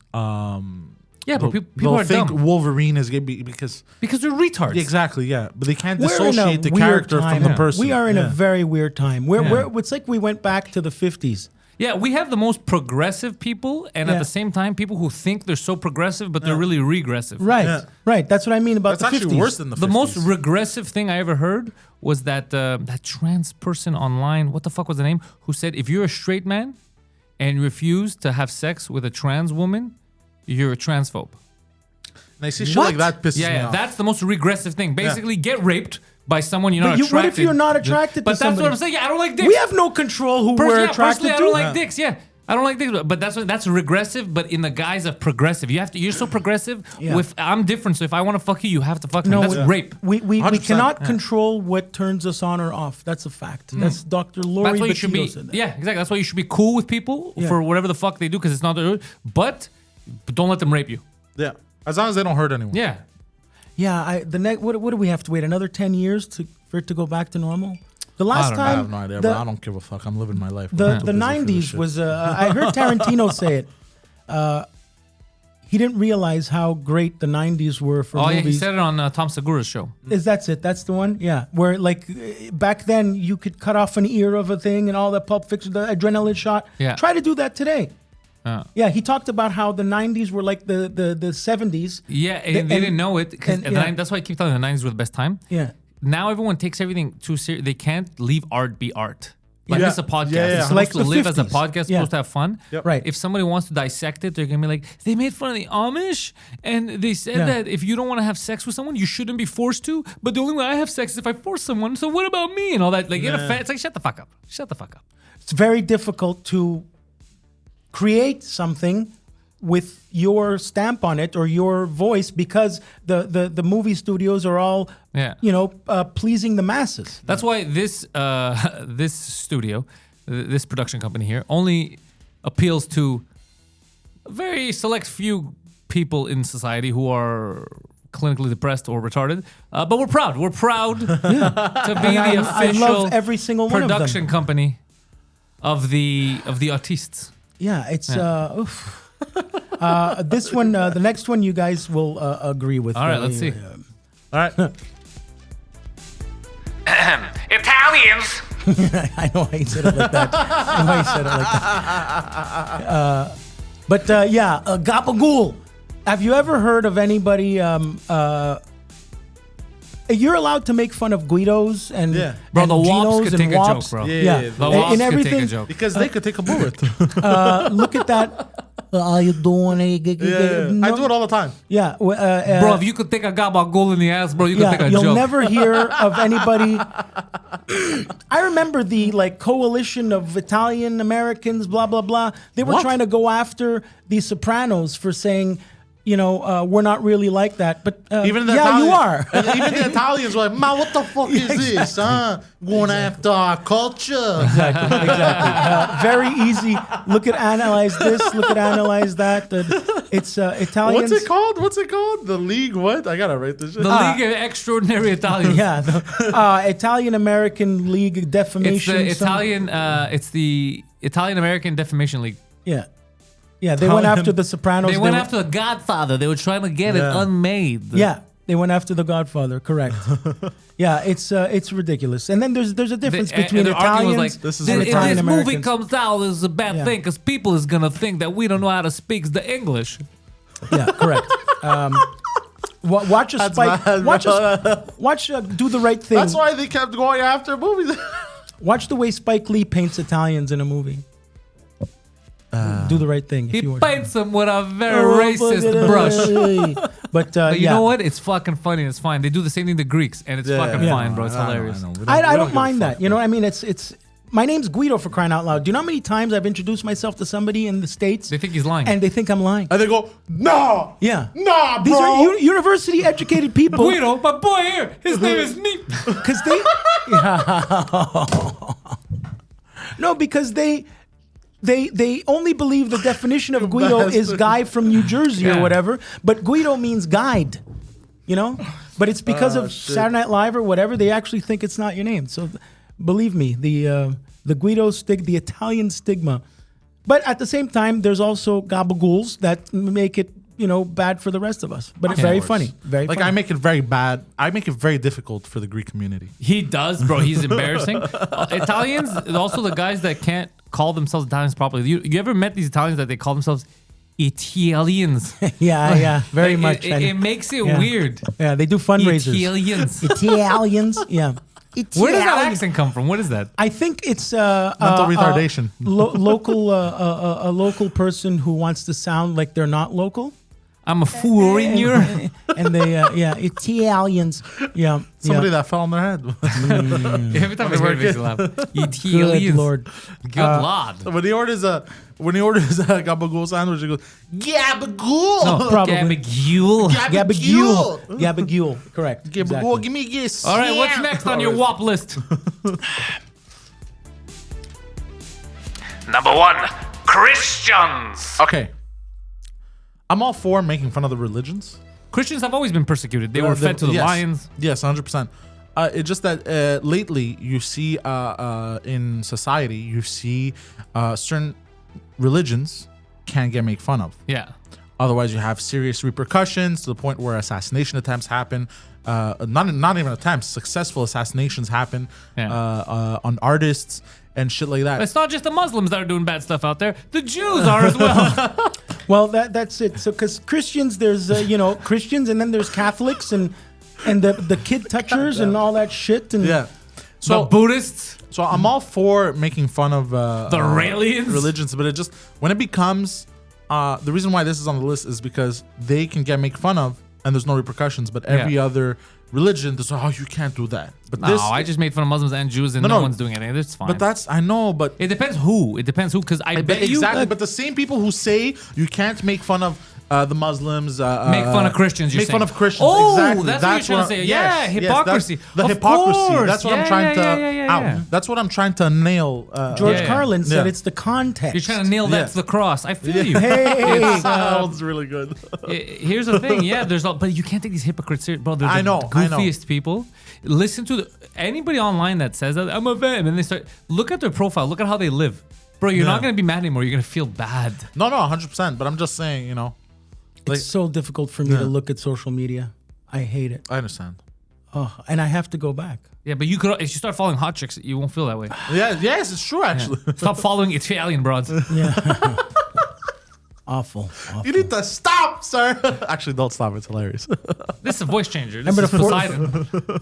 Yeah, but people they'll are think dumb Wolverine is gay because because they're retards. exactly, yeah. But they can't We're in a dissociate the weird character time. from the person. We are in Yeah. a very weird time. Yeah. It's like we went back to the 50s. Yeah, we have the most progressive people, and at Yeah. the same time, people who think they're so progressive, but they're really regressive. Right. Yeah. Right. That's what I mean about That's the actually 50s. worse than the 50s. The most regressive thing I ever heard was that that trans person online. What the fuck was the name? Who said if you're a straight man and refuse to have sex with a trans woman, you're a transphobe. And I see shit What? like that pisses me Yeah, off. that's the most regressive thing. Basically, get raped, by someone you're not But attracted. what if you're not attracted to But that's somebody? what I'm saying. Yeah, I don't like dicks. We have no control who we're attracted personally, to. I don't like dicks. Yeah, I don't like dicks. But that's regressive. But in the guise of progressive, you're so progressive. Yeah. With I'm different. So if I want to fuck you, you have to fuck me. No, That's we- rape. We 100%. cannot control what turns us on or off. That's a fact. That's Dr. Lori That's why you should Betito be. said that. Yeah, exactly. That's why you should be cool with people Yeah. for whatever the fuck they do because it's not their. But don't let them rape you. Yeah. As long as they don't hurt anyone. Yeah. Yeah, what do we have to wait? Another 10 years for it to go back to normal? The last I time have no idea, the, but I don't give a fuck. I'm living my life. the, I'm too the busy for this 90s shit. was I heard Tarantino say it. He didn't realize how great the 90s were for Oh yeah, he movies. said it on Tom Segura's show. That's it? That's the one? Yeah. Where like back then you could cut off an ear of a thing and all that Pulp Fiction, the adrenaline shot. Yeah. Try to do that today. Uh, Yeah, he talked about how the 90s were like the 70s. yeah, and And- they didn't know it because and- that's why I keep telling you the 90s were the best time. Yeah. Now everyone takes everything too serious. They can't leave art be art. Like Yeah. this is a podcast. Yeah, yeah. It's It's supposed like to the live as a 50s. podcast, Yeah. supposed to have fun. Yep. Right. If somebody wants to dissect it, they're gonna be like, they made fun of the Amish, and they said Yeah. that if you don't want to have sex with someone, you shouldn't be forced to. But the only way I have sex is if I force someone. So what about me and all that? Like, it's like shut the fuck up. Shut the fuck up. It's very difficult to create something with your stamp on it or your voice because the movie studios are all Yeah. pleasing the masses. That's why this this studio, this production company here, only appeals to a very select few people in society who are clinically depressed or retarded. But we're proud. We're proud to be And the I official love every single one of them. production company of the autists. Yeah, it's oof. This one, the next one, you guys will agree with. All right, let's see. All right. Italians. I know why he said it like that. I know why he said it like that. Gabagool. Have you ever heard of anybody? You're allowed to make fun of Guidos and Yeah. Bro, and the Wops Ginos could and take a joke, Wops. bro. Yeah, The The In Wops could everything, take a joke. Because they could take a bullet. Look at that. How you doing? I do it all the time. Yeah, Bro, if you could take a gabagool in the ass, bro, you could take a you'll joke. never hear of anybody. I remember the coalition of Italian Americans, blah blah blah. They were What? trying to go after the Sopranos for saying, we're not really like that. But Even the yeah, you are. And even the Italians were like, man, what the fuck is this? Huh? Going after our culture. Exactly. Very easy. Look at analyze this. Look at analyze that. It's Italians. What's it called? The League what? I gotta write this shit. The League of Extraordinary Italians. Yeah, Italian American League It's Defamation. the Italian. It's the Italian American Defamation League. Yeah, they went after the Sopranos. They went were- after the Godfather. They were trying to get it Yeah. unmade. Yeah, they went after the Godfather. Correct. Yeah, it's ridiculous. And then there's a difference between their argument Italians was like, This is and if Italian this movie Americans. comes out, this is a bad Yeah. thing because people is gonna think that we don't know how to speak the English. Yeah, correct. Watch a spike. mad, Watch do the right thing. That's why they kept going after movies. Watch the way Spike Lee paints Italians in a movie. Do the right thing. He if you watch paints them with a very Oh, racist brush. But But you yeah. know what? It's fucking funny. It's fine. They do the same thing to Greeks, and it's fucking Yeah. fine, bro. It's hilarious. I don't mind that. You know what I mean? It's. My name's Guido, for crying out loud. Do you know how many times I've introduced myself to somebody in the States They think he's lying. and they think I'm lying? And they go, nah. Yeah. Nah, These bro. are university educated people. Guido, my boy here, his name is Meat. Because they. No, because they only believe the definition of Guido is guy from New Jersey Yeah. or whatever, but Guido means guide, But it's because of Saturday Night Live or whatever, they actually think it's not your name. So believe me, the Guido the Italian stigma. But at the same time, there's also gabagools that make it, bad for the rest of us. But it's very funny. Very Like, funny. I make it very bad. I make it very difficult for the Greek community. He does, bro. He's embarrassing. Italians, also the guys that can't call themselves Italians properly. You ever met these Italians that they call themselves Italians? Yeah, very Like, much. It And- makes it yeah. weird. Yeah, they do fundraisers. Italians. Italians, yeah. Where does that accent come from? What is that? I think it's Mental retardation. local a local person who wants to sound like they're not local. I'm a foreigner. And they, Italians. Yeah. Somebody that fell on their head. Every time I hear it, makes me laugh. Good Italians. Lord. Good lord. when he orders a gabagool sandwich, he goes, gabagool. No, Probably. Gabagool. Gabagool. Correct. Gabagool, Exactly. give me this. All right, what's next on your WAP list? Number 1, Christians. Okay. I'm all for making fun of the religions. Christians have always been persecuted. They were fed to the yes. lions. Yes, 100%. It's just that lately you see in society, you see certain religions can get made fun of. Yeah. Otherwise, you have serious repercussions to the point where assassination attempts happen. Not even attempts, successful assassinations happen on artists and shit like that. It's not just the Muslims that are doing bad stuff out there. The Jews are as well. Well, that's it. So, because Christians, there's Christians, and then there's Catholics, and the kid touchers and all that shit. And Yeah. So the Buddhists. So I'm all for making fun of The Raelians? religions, but it just when it becomes the reason why this is on the list is because they can get make fun of and there's no repercussions. But every other religion, there's you can't do that. But No, I just made fun of Muslims and Jews, and no one's doing anything. It's fine. But that's I know, but it depends who. It depends who, because I bet exactly. you But the same people who say you can't make fun of the Muslims, make fun of Christians. You're make fun saying. of Christians. Oh, exactly. that's what you're trying to say. Yeah, yes, hypocrisy. Yes, the Of hypocrisy. course. That's what I'm trying to out. That's what I'm trying to nail. George Yeah. Carlin said Yeah. it's the context. You're trying to nail that Yeah. to the cross. I feel you. Hey, that was really good. Here's the thing. Yeah, but you can't take these hypocrites serious, bro. They're I the know, goofiest people. Listen to anybody online that says that I'm a fan, and then they start look at their profile. Look at how they live, bro. You're not gonna be mad anymore. You're gonna feel bad. No, 100%. But I'm just saying, it's so difficult for me to look at social media. I hate it. I understand. Oh, and I have to go back. Yeah, but you could if you start following hot chicks, you won't feel that way. Yes, it's true actually. Stop following Italian broads. Awful. You need to stop, sir. Actually, don't stop. It's hilarious. This is a voice changer. This Remember is the Poseidon.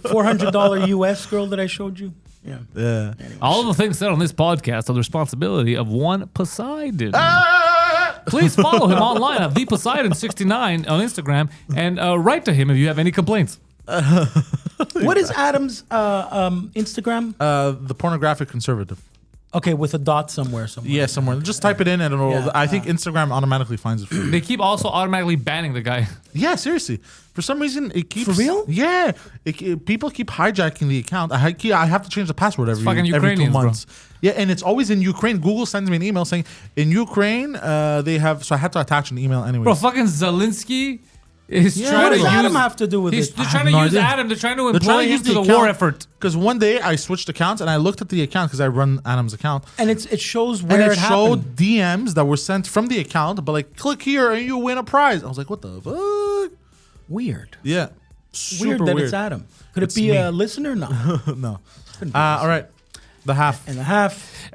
$400 US girl that I showed you? Yeah. Yeah. All of the things said on this podcast are the responsibility of one Poseidon. Ah! Please follow him online at theposeidon69 on Instagram and write to him if you have any complaints. What is Adam's Instagram? The pornographic conservative. Okay, with a dot somewhere. Yeah, somewhere. Just type it in and it'll. Yeah, I think Instagram automatically finds it for you. They keep also automatically banning the guy. Yeah, seriously. For some reason, it keeps. For real? Yeah. People keep hijacking the account. I have to change the password every fucking 2 Ukrainians, bro. months. Yeah, and it's always in Ukraine. Google sends me an email saying in Ukraine they have. So I had to attach an email anyway. Bro, fucking Zelensky is What trying does to Adam use... have to do with He's, it? they're I trying have to no use idea. Adam. They're trying to They're trying employ to him use to the the war account. effort. Because one day I switched accounts and I looked at the account because I run Adam's account. And it shows And where it it showed happened. DMs that were sent from the account, but like click here and you win a prize. I was like, what the fuck? Weird. Yeah. Weird Super that weird. it's Adam. Could It's it be me. a listener? No. No. All right. The half. And a half.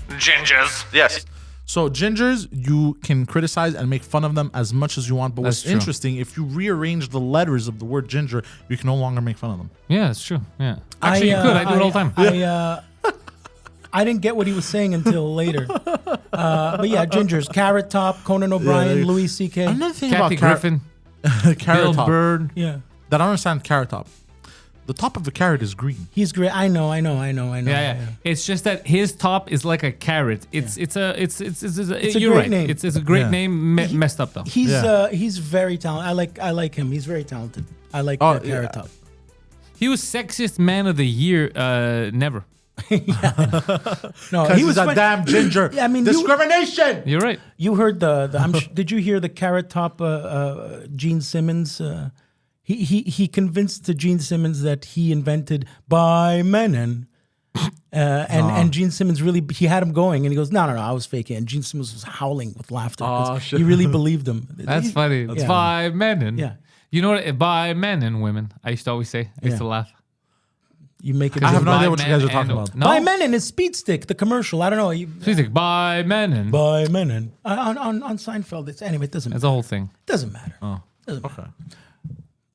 Gingers. Yes. So gingers, you can criticize and make fun of them as much as you want. But That's what's true. interesting, if you rearrange the letters of the word ginger, you can no longer make fun of them. Yeah, it's true. Yeah. Actually, you could. I do it all the time. I didn't get what he was saying until later. But yeah, gingers. Carrot Top, Conan O'Brien, they- Louis C.K. Another thing Kathy about Griffin, carrot Bill top Bird. Yeah. that I don't understand carrot top. The top of the carrot is green. He's great. I know. Yeah. It's just that his top is like a carrot. It's a you're great right. name. It's a great Yeah. name. Messed up though. He's very talented. I like him. He's very talented. I like Oh, Carrot yeah. Top. He was sexiest man of the year. Never. No, Because he was he's a fun- damn ginger. I mean, discrimination. You're right. You heard did you hear the Carrot Top Gene Simmons? He convinced the Gene Simmons that he invented by Menon. And Gene Simmons he had him going, and he goes, no, I was faking. And Gene Simmons was howling with laughter because shit. he really believed him. That's funny. It's Yeah. by men and Yeah. You know what? By men and women. I used to always say. I used to laugh. You make it. I have no By idea what you men guys are talking and- about. No. By Menon is Speed Stick, the commercial. I don't know. She's like by men and By Menon on Seinfeld. Anyway, it doesn't that's the whole thing. matter. Oh, Doesn't matter. okay.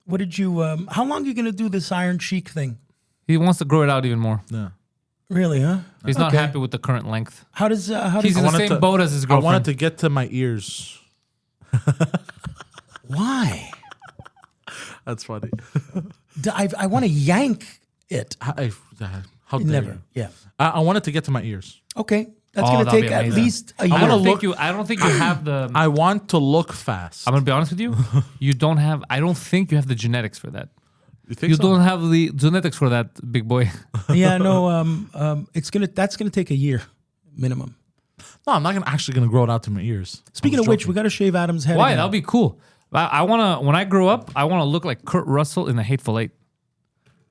What did you? How long are you gonna do this Iron Sheik thing? He wants to grow it out even more. Yeah. Really, huh? He's not Okay. happed with the current length. How does He's in the wanted same to- boat as his I girlfriend. wanted to get to my ears. Why? That's funny. I want to yank it. How dare Never. you? Yeah. I want it to get to my ears. Okay. That's Oh, going to that'd take be at amazing. least a year. I don't look- think you have the. I want to look fast. I'm gonna be honest with you. You don't have. I don't think you have the genetics for that. You think You so? don't have the genetics for that, big boy. Yeah, no. That's gonna take a year minimum. No, I'm not actually gonna grow it out to my ears. Speaking of which, we got to shave Adam's head. Why? again. That'll be cool. I wanna. When I grow up, I wanna look like Kurt Russell in The Hateful Eight.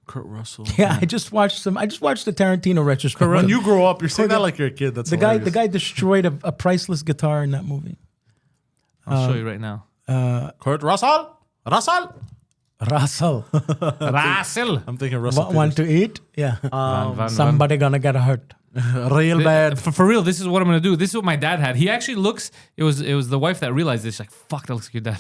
Kurt Russell. Yeah, I just watched the Tarantino retrospective. When you grow up, you're saying that like you're a kid. That's the hilarious. guy destroyed a priceless guitar in that movie. I'll show you right now. Kurt Russell. Russell. Russell. I'm thinking Russell. Want to eat? Yeah. Somebody gonna get hurt. Real bad. For real, this is what I'm gonna do. This is what my dad had. He actually looks. It was the wife that realized this. She's like, fuck, that looks like your dad.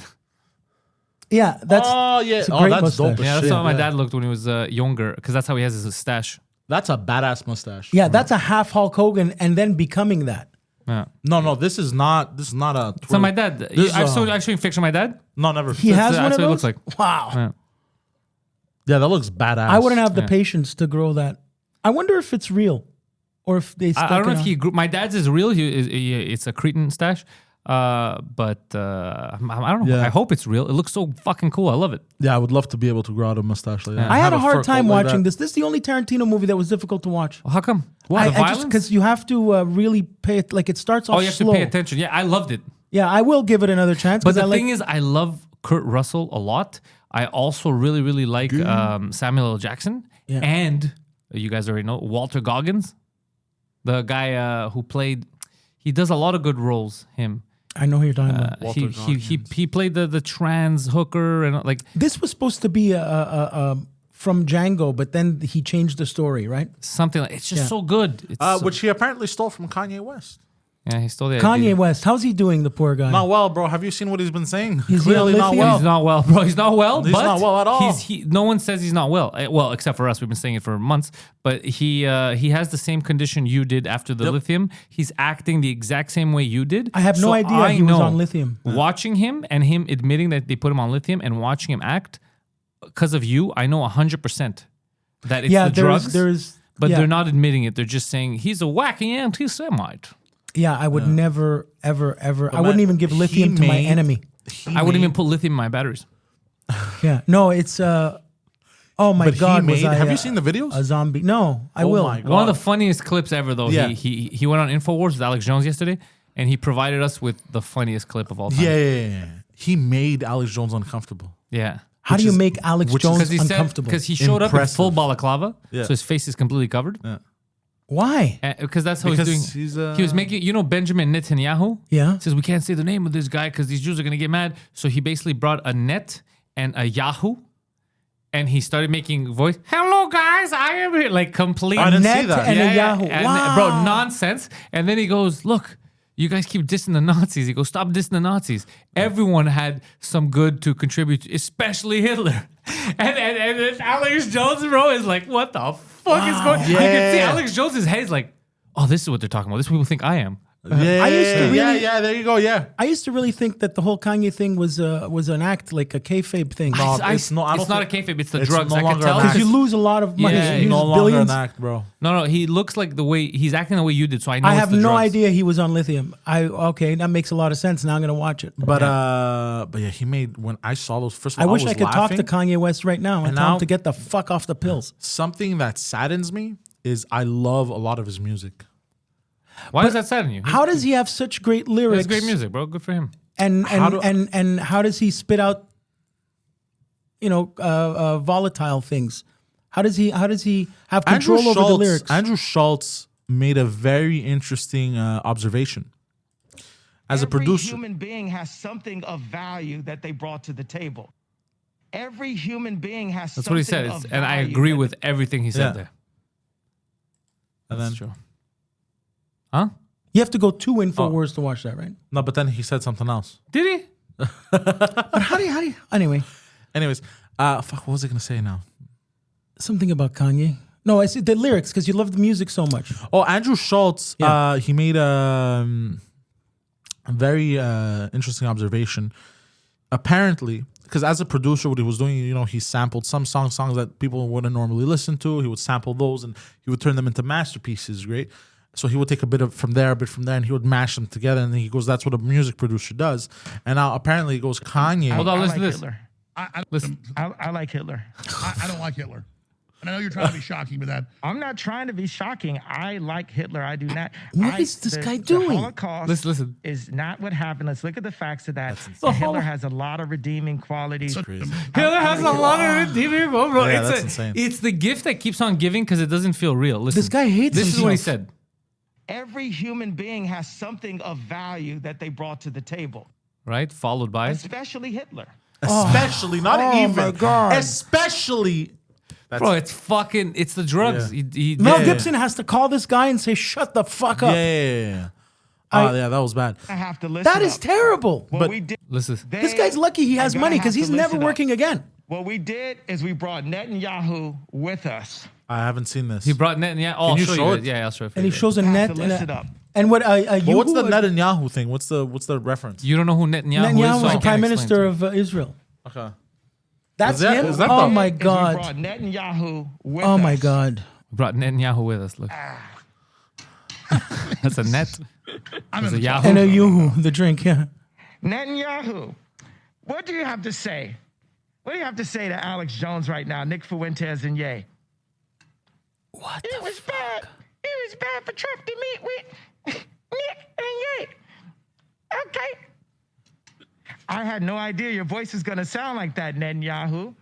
Yeah, that's Oh yeah. it's a Oh, great that's mustache. dope. As Yeah, that's shit. how my dad looked when he was younger. Because that's how he has his stash. That's a badass mustache. yeah, that's a half Hulk Hogan and then becoming that. Yeah. No. This is not a. So my dad. This is, I've shown you a picture of my dad. No, never. He has one that's of what it those. looks like. Wow. Yeah. Yeah, that looks badass. I wouldn't have the patience to grow that. I wonder if it's real, or if they. I don't know if he grew. My dad's is real. It's a Cretan stash. But I don't know. Yeah. I hope it's real. It looks so fucking cool. I love it. Yeah, I would love to be able to grow out a mustache like that. I had Have a hard fur time coat like watching that. this. This is the only Tarantino movie that was difficult to watch. Well, how come? The I just violence? because you have to really pay it. Like it starts off Oh, you have slow. to pay attention. Yeah, I loved it. Yeah, I will give it another chance. But 'cause the I like, thing is, I love Kurt Russell a lot. I also really, really like Samuel L. Jackson. Yeah. And you guys already know Walter Goggins, the guy who played. He does a lot of good roles. Him. I know who you're talking about. He played the trans hooker and like This was supposed to be from Django, but then he changed the story, right? something like. It's just Yeah. so good. It's so- Which he apparently stole from Kanye West. yeah, he stole the Kanye idea. West, how's he doing, the poor guy? Not well, bro. Have you seen what he's been saying? Is he Clearly on not lithium? well. He's not well, bro. He's not well. He's but not well at all. No one says he's not well. Well, except for us. We've been saying it for months. But he has the same condition you did after the lithium. He's acting the exact same way you did. I have no idea he was on lithium. Watching him and him admitting that they put him on lithium and watching him act because of you, I know 100% that it's Yeah, the drugs. But yeah. they're not admitting it. They're just saying he's a wacky anti-Semite. Yeah, I would never, ever, ever. I man, wouldn't even give he lithium to my made- enemy. I wouldn't even put lithium in my batteries. Yeah, no, it's. Oh my But he God! made- Was I, have you seen the videos? A zombie? No, I Oh will. my God. One of the funniest clips ever, though. Yeah. He went on InfoWars with Alex Jones yesterday, and he provided us with the funniest clip of all time. Yeah. He made Alex Jones uncomfortable. Yeah. How do you make Alex Jones Because he said uncomfortable? because he showed up in Impressive. full balaclava, Yeah. so his face is completely covered. Why? Because that's how Because he's doing. he's, he was making, Benjamin Netanyahu. Yeah. Says we can't say the name of this guy because these Jews are gonna get mad. So he basically brought a net and a Yahoo, and he started making voice. Hello guys, I am here. Like complete I didn't Net see that. and a Yahoo. and, Wow. bro, nonsense. And then he goes, look, you guys keep dissing the Nazis. He goes, stop dissing the Nazis. Everyone had some good to contribute, especially Hitler. And then Alex Jones, bro, is like, what the fuck is going on? I can see Yeah. Alex Jones' head is like, oh, this is what they're talking about. This is what people think I am. Yeah, I used to really- yeah, there you go. Yeah. I used to really think that the whole Kanye thing was an act, like a kayfabe thing. No, It's I not don't a kayfabe. It's the it's drugs. no I can longer tell. an act. Because you lose a lot of money. Yeah, you it's lose no longer billions. an act, bro. No, he looks like the way he's acting the way you did. So I know I it's have the no drugs. idea he was on lithium. Okay, that makes a lot of sense. Now I'm gonna watch it. But yeah, he made when I saw those first. Of I all, wish I was could talk to laughing. Kanye West right now and And tell him now- to get the fuck off the pills. Something that saddens me is I love a lot of his music. Why does that sadden you? How does he have such great lyrics? It's great music, bro. Good for him. And How do- and how does he spit out, volatile things? How does he have control over the lyrics? Andrew Schultz made a very interesting observation. As a producer, Every human being has something of value that they brought to the table. Every human being has That's something what he said. of And I value agree that with everything he said Yeah. there. and That's then true. Huh? You have to go to InfoWars to watch that, right? no, but then he said something else. Did he? But how do you anyway? Anyways, fuck, what was I gonna say now? Something about Kanye. No, I said the lyrics because you love the music so much. Oh, Andrew Schultz. Yeah. He made a very interesting observation. Apparently, because as a producer, what he was doing, he sampled some songs that people wouldn't normally listen to. He would sample those and he would turn them into masterpieces, right? So he would take a bit from there, and he would mash them together. And then he goes, that's what a music producer does. And now apparently he goes, Kanye. Hold on, I listen like to this. Hitler. Listen. I like Hitler. I don't like Hitler. And I know you're trying to be shocking with that. I'm not trying to be shocking. I like Hitler. I do not. What is this guy doing? The Holocaust Listen. is not what happened. Let's look at the facts of that. insane. Hitler has a lot of redeeming qualities. Hitler has a lot of redeeming, bro. Yeah, it's that's insane. It's the gift that keeps on giving because it doesn't feel real. Listen, This guy hates This is what he himself. said. Every human being has something of value that they brought to the table, Right? Followed by. especially Hitler. Especially, not even. my God. Especially. Bro, it's the drugs. Yeah. Mel Yeah. Gibson has to call this guy and say, "Shut the fuck up." Yeah. Yeah, that was bad. I have to listen. That is terrible. What but- we did. Listen. This guy's lucky he has They're money gonna because have he's to never listen up. working again. What we did is we brought Netanyahu with us. I haven't seen this. He brought Netanyahu. Oh, I'll you show show you. it? Yeah, I'll show it. And he shows a You have net. to And, listen up. and what? But what's the Netanyahu thing? What's the reference? You don't know who Netanyahu, Netanyahu is? So was I the can't prime explain minister to of Israel. Okay. That's that- him. is that Oh the- my Is we God. brought Netanyahu with Oh my us. God. you. We brought Netanyahu with us. Look. That's a net. I'm That's in a the Yahoo. And a yoo-hoo, the drink. Yeah. Netanyahu, what do you have to say? What do you have to say to Alex Jones right now, Nick Fuentes and Ye? What? It was bad. It was bad for Trump to meet with Nick and Ye. Okay. I had no idea your voice was going to sound like that, Netanyahu.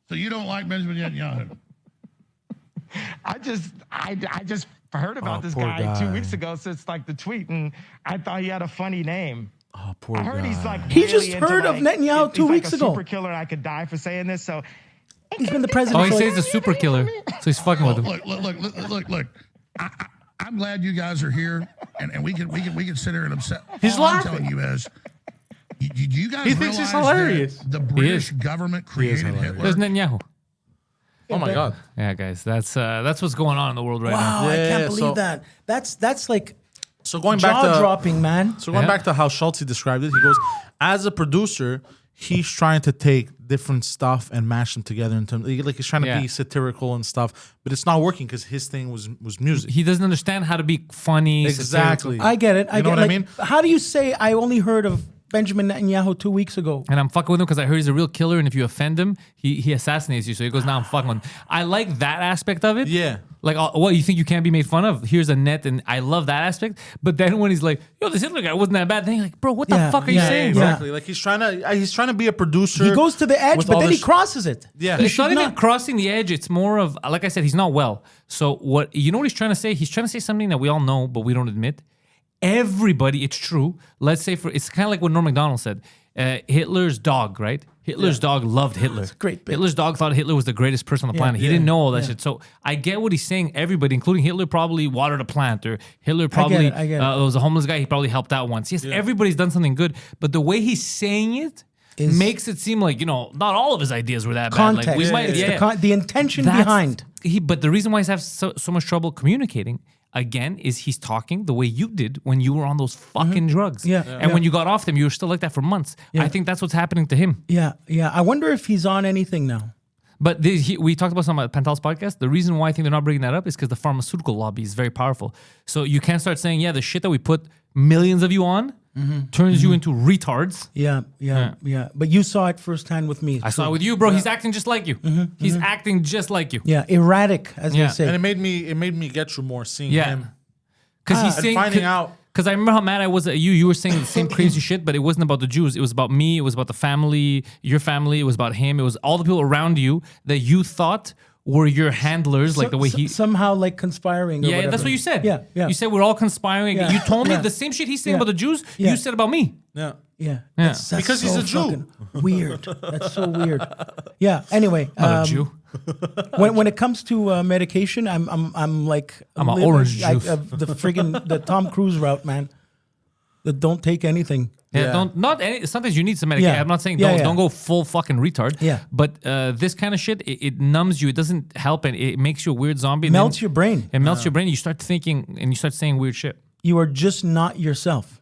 So you don't like Benjamin Netanyahu? I just heard about this poor guy 2 guy. weeks ago since like the tweet, and I thought he had a funny name. Oh, poor I heard guy. he's like He really just into, heard of like, Netanyahu he's 2 like weeks a ago. Super killer. I could die for saying this. So He's been the president Oh, he for says like, he's a super killer. So he's fucking with him. Look. I'm glad you guys are here, and we can sit here and upset. He's All I'm laughing. telling you is, you guys He thinks he's realize hilarious. that the British is. government created hilarious. There's Hitler. Netanyahu. Oh my God. Yeah, guys, that's what's going on in the world right now. wow, I Yeah, can't yeah, believe so- that. That's like So going back jaw to dropping, man. So going Yeah. back to how Schultz described it, he goes, as a producer, he's trying to take different stuff and mash them together in terms, like he's trying to Yeah. be satirical and stuff, but it's not working because his thing was music. He doesn't understand how to be funny. Exactly. I get it. I You know get what I like, mean? How do you say I only heard of Benjamin Netanyahu 2 weeks ago? And I'm fucking with him because I heard he's a real killer, and if you offend him, he assassinates you. So he goes, "Now I'm fucking with him." I like that aspect of it. Yeah. Like, what, you think you can't be made fun of? Here's a net, and I love that aspect. But then when he's like, "Yo, this Hitler guy wasn't that bad," then you're like, "Bro, what the Yeah, fuck are you yeah, saying, bro?" Exactly. Like he's trying to be a producer. He goes to the edge, with but all then he this- crosses it. Yeah. It's not should even not- crossing the edge. It's more of, like I said, he's not well. So what he's trying to say? He's trying to say something that we all know, but we don't admit. Everybody, it's true. Let's say it's kind of like what Norm Macdonald said. Hitler's dog, right? Hitler's dog loved Hitler. a great bit. Hitler's dog thought Hitler was the greatest person on the planet. He didn't know all that shit. So I get what he's saying. Everybody, including Hitler, probably watered a plant, or Hitler probably I get it. was a homeless guy. He probably helped out once. Yes, everybody's done something good, but the way he's saying it makes it seem like, not all of his ideas were that Context. bad. Like we might, It's the intention That's- behind. But the reason why he's having so much trouble communicating again is he's talking the way you did when you were on those fucking drugs. Yeah. And when you got off them, you were still like that for months. I think that's what's happening to him. Yeah. I wonder if he's on anything now. But we talked about some on Pantelis podcast. The reason why I think they're not bringing that up is because the pharmaceutical lobby is very powerful. So you can't start saying, yeah, the shit that we put millions of you on turns you into retards. Yeah. But you saw it firsthand with me. I saw it with you, bro. He's acting just like you. He's acting just like you. Yeah, erratic, as Yeah. they say. And it made me get you more seeing Yeah. him. Because he's And saying, finding out. Because I remember how mad I was at you. You were saying the same crazy shit, but it wasn't about the Jews. It was about me. It was about the family, your family. It was about him. It was all the people around you that you thought were your handlers, like the way he. somehow like conspiring. Or Yeah, whatever. that's what you said. Yeah. You said we're all conspiring. Yeah. You told me Yeah. the same shit he's saying Yeah. about the Jews. Yeah. You said about me. Yeah. Yeah. Yeah. That's Because he's so a Jew. fucking Weird. That's so weird. Yeah. Anyway, Not a Jew. when it comes to medication, I'm like I'm an orange juice. the friggin' the Tom Cruise route, man. The don't take anything. Yeah, Yeah. sometimes you need some medication. Yeah. I'm not saying Yeah, don't go full fucking retard. Yeah. But this kind of shit, it numbs you. It doesn't help, and it makes you a weird zombie. and Melts then your brain. It melts your brain. You start thinking and you start saying weird shit. You are just not yourself.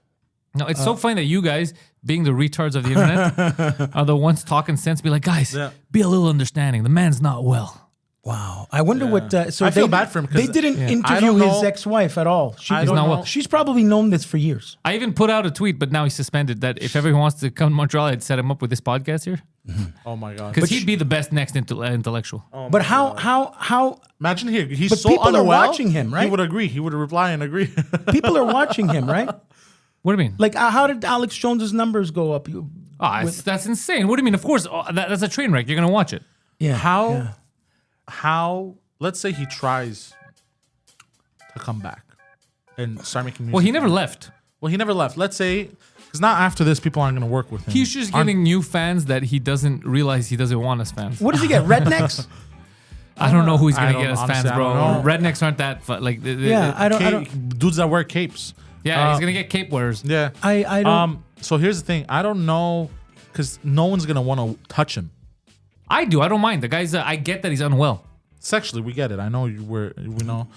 No, it's so funny that you guys, being the retards of the internet, are the ones talking sense. Be like, guys, be a little understanding. The man's not well. Wow. I wonder what. So I feel bad for him. They didn't interview his ex-wife at all. She's probably known this for years. I even put out a tweet, but now he's suspended. That if everyone wants to come to Montreal, I'd set him up with this podcast here. Oh my god! Because he'd be the best next intellectual. But how? Imagine here, he's But so people are unwell. watching him, right? He would agree. He would reply and agree. People are watching him, right? What do you mean? Like, how did Alex Jones's numbers go up? That's insane. What do you mean? Of course, that's a train wreck. You're gonna watch it. Yeah. How? Let's say he tries to come back and start making music. Well, he never left. Well, he never left. Let's say, because now after this, people aren't going to work with him. He's just getting new fans that he doesn't realize he doesn't want as fans. What does he get? Rednecks? I don't know who he's I gonna don't- get as honestly, fans, I bro. don't know. Rednecks aren't that like. I don't. Dudes that wear capes. Yeah, he's gonna get cape wearers. Yeah. I don't. So here's the thing. I don't know, because no one's going to want to touch him. I do. I don't mind. The guy's. I get that he's unwell. Sexually, we get it. I know we know.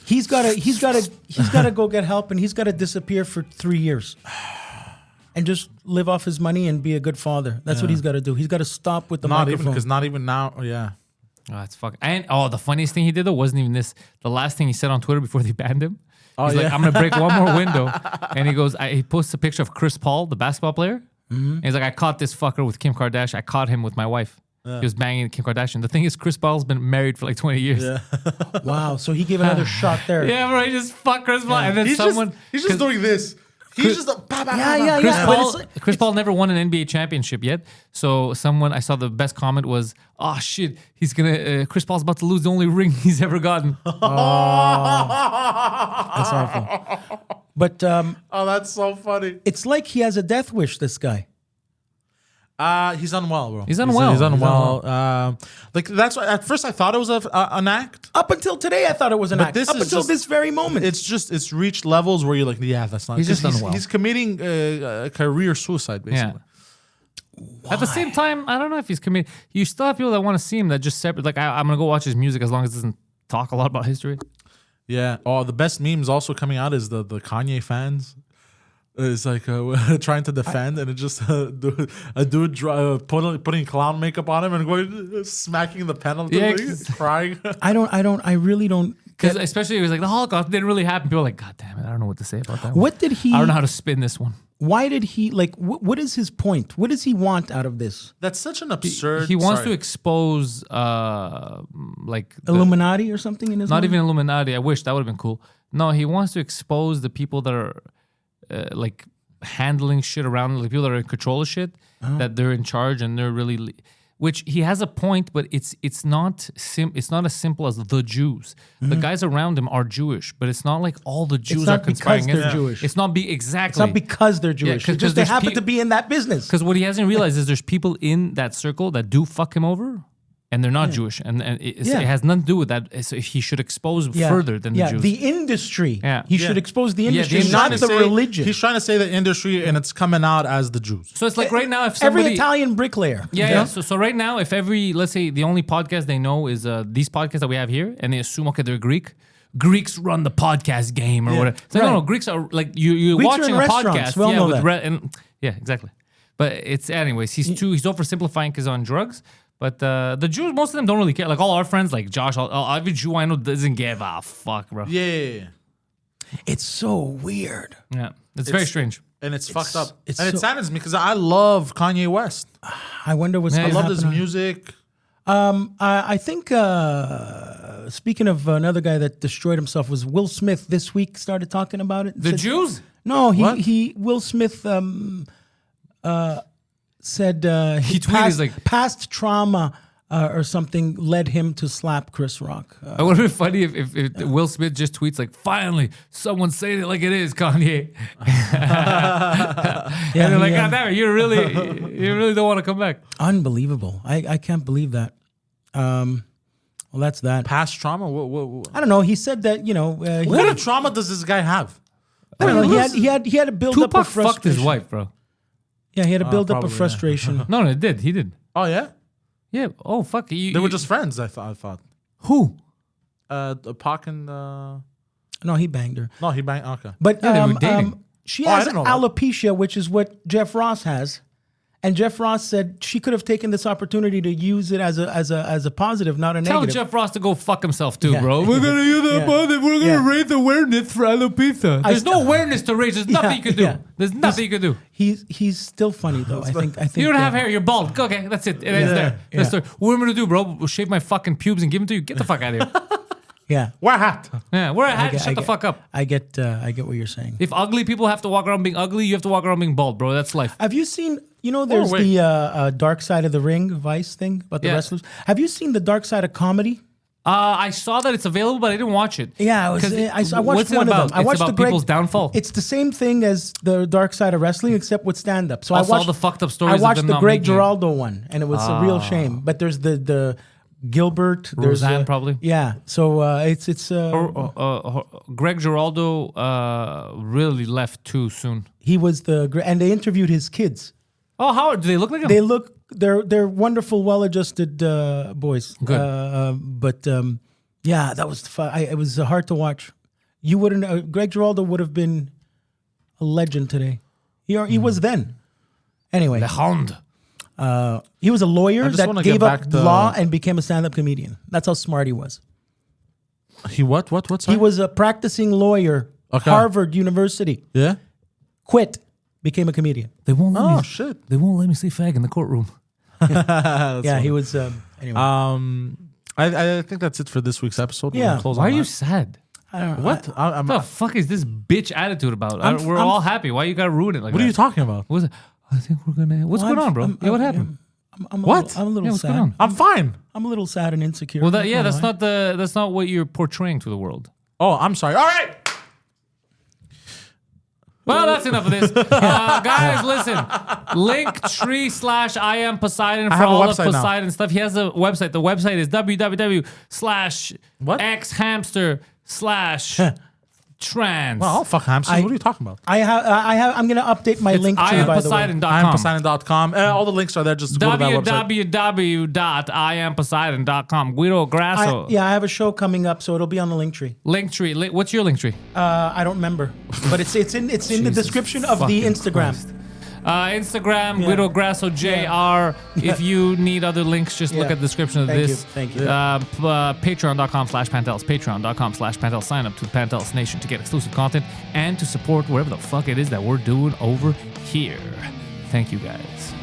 He's gotta go get help, and he's gotta disappear for 3 years, and just live off his money and be a good father. That's what he's got to do. He's got to stop with the Not even, microphone. because not even now. Yeah. Oh, that's fucking. And the funniest thing he did though wasn't even this. The last thing he said on Twitter before they banned him. He's like, I'm gonna break one more window, and he goes. He posts a picture of Chris Paul, the basketball player. And he's like, I caught this fucker with Kim Kardashian. I caught him with my wife. He was banging Kim Kardashian. The thing is, Chris Paul's been married for like 20 years. Yeah, Wow. So he gave another shot there. bro. He just fucked Chris Paul, and then He's just doing this. He's just Chris Paul never won an NBA championship yet. So I saw the best comment was, "Oh shit, Chris Paul's about to lose the only ring he's ever gotten." That's awful. But Oh, that's so funny. it's like he has a death wish. This guy. He's unwell, bro. He's unwell. He's unwell. Like that's why at first I thought it was an act. Up until today, I thought it was an act. this Up is until just- this very moment. It's reached levels where you're like, yeah, that's not. He's just 'cause unwell. He's committing career suicide, basically. At the same time, I don't know if he's committed. You still have people that want to see him that just separate. Like I'm gonna go watch his music as long as it doesn't talk a lot about history. Yeah. Oh, the best memes also coming out is the Kanye fans. It's like trying to defend, and it just a dude putting clown makeup on him and going smacking the pen, crying. I really don't. Because especially it was like the Holocaust didn't really happen. People are like, God damn it, I don't know what to say about that. What did he? I don't know how to spin this one. Why did he like? What is his point? What does he want out of this? That's such an absurd. He wants to expose like Illuminati or something in his not mind? even Illuminati. I wish that would have been cool. No, he wants to expose the people that are like handling shit around, like people that are in control of shit, that they're in charge and they're really. Which he has a point, but it's not as simple as the Jews. The guys around him are Jewish, but it's not like all the Jews are not conspiring because they're against him. Jewish. It's not exactly. It's not because they're Jewish. 'cause It's just they there's happen pe- to be in that business. Because what he hasn't realized is there's people in that circle that do fuck him over, and they're not Jewish, and it has nothing to do with that. So he should expose further than the Jews. The industry. Yeah. He should expose the industry, industry. not the religion. He's trying to say the industry, and it's coming out as the Jews. So it's like right now, if somebody Every Italian bricklayer. Yeah. So right now, if let's say the only podcast they know is these podcasts that we have here, and they assume, okay, they're Greek. Greeks run the podcast game or whatever. It's like, no, Greeks are like you're Greeks are watching in a restaurants. podcast. We all know that. Yeah, exactly. But it's anyways, he's oversimplifying because on drugs. But the Jews, most of them don't really care. Like all our friends, like Josh, every Jew I know doesn't give a fuck, bro. Yeah. It's so weird. Yeah, it's very strange. And it's fucked up. it's And it so- saddens me because I love Kanye West. I wonder what's Yeah, going I to love happen. his music. I think speaking of another guy that destroyed himself was Will Smith. This week started talking about it. The Said- Jews? No, What? Will Smith said He tweeted, he's like- past trauma or something led him to slap Chris Rock. It would have been funny if Will Smith just tweets like, "Finally, someone's saying it like it is, Kanye." And they're like, "God damn it, you really don't want to come back." Unbelievable. I can't believe that. Well, that's that. Past trauma? What I don't know. He said that kind of trauma does this guy have? I don't know. He had a build up Tupac of frustration. fucked his wife, bro. Yeah, he had a build up of probably, yeah. frustration. No, it did. He did. Oh, yeah? Yeah. Oh fuck. They were just friends, I thought. who? Pac and... No, he banged her. No, he banged. Okay. But they were dating. she Oh, I has didn't know that. alopecia, which is what Jeff Ross has. And Jeff Ross said she could have taken this opportunity to use it as a positive, not a Tell negative. Jeff Ross to go fuck himself too, Yeah. bro. We're gonna use that Yeah. positive. We're gonna Yeah. raise awareness for alopecia. There's no awareness to raise. There's nothing you can do. Yeah. There's nothing you can do. He's still funny though. I think You don't have hair. You're bald. Okay, that's it. It ends there. Yeah. That's the story. What am I gonna do, bro? We'll shave my fucking pubes and give them to you. Get the fuck out of here. Yeah. Wear a hat. Yeah, we're at I hat. get- Shut I the get- fuck up. I get what you're saying. If ugly people have to walk around being ugly, you have to walk around being bald, bro. That's life. Have you seen? You know, there's wait. the Dark Side of the Ring Vice thing about the Yeah. wrestlers. Have you seen the Dark Side of Comedy? I saw that it's available, but I didn't watch it. Yeah, I 'Cause watched what's it one about? of them. I It's watched about the Greg, people's downfall. It's the same thing as the Dark Side of Wrestling, except with stand up. So Also, I all watched the fucked up stories I of watched them the not Greg making it. Giraldo one, and it was a real shame. But there's the Gilbert, there's Roseanne, probably. Yeah, so it's Greg Giraldo really left too soon. he was and they interviewed his kids. Oh, how do they look like him? They're wonderful, well-adjusted boys. Good. But yeah, that was fun. It was hard to watch. You wouldn't. Greg Giraldo would have been a legend today. He was then. Anyway, The Hound. he was a lawyer just that wanna gave get up back to- law and became a stand-up comedian. That's how smart he was. He what? He Sorry? was a practicing lawyer, Okay. Harvard University. Yeah. Quit, became a comedian. They won't let Oh me. shit. They won't let me say fag in the courtroom. Yeah, he was. Anyway, I think that's it for this week's episode. Yeah. We'll close Why on are you that. sad? I don't know. What? What the fuck is this bitch attitude about? We're I'm- all happy. Why you gotta ruin it like What that? are you talking about? What was it? I think we're gonna. What's going on, bro? Yeah, what happened? I'm What? I'm a little Yeah, what's sad. going on? I'm fine. I'm a little sad and insecure. Well, I'm not gonna lie. that's not what you're portraying to the world. Oh, I'm sorry. All right. Well, that's enough of this. Guys, listen. Linktree/I am Poseidon for have a all of website now. Poseidon stuff. He has a website. The website is What? www.xhamster/trans. Well, I'll fuck hamsters. What are you talking about? I'm gonna update my link tree, by the way. IamPoseidon.com. IamPoseidon.com. All the links are there. Just go to that website. www.IamPoseidon.com. Guido Grasso. I have a show coming up, so it'll be on the link tree. Linktree. What's your Linktree? I don't remember, but it's in the Jesus description of the fucking Instagram. Christ. Instagram, Guido Grasso JR. If you need other links, just look Yeah. at the description of Thank this. you, thank you. Patreon.com/Pantelis. Patreon.com/Pantelis. Sign up to the Pantelis Nation to get exclusive content and to support whatever the fuck it is that we're doing over here. Thank you, guys.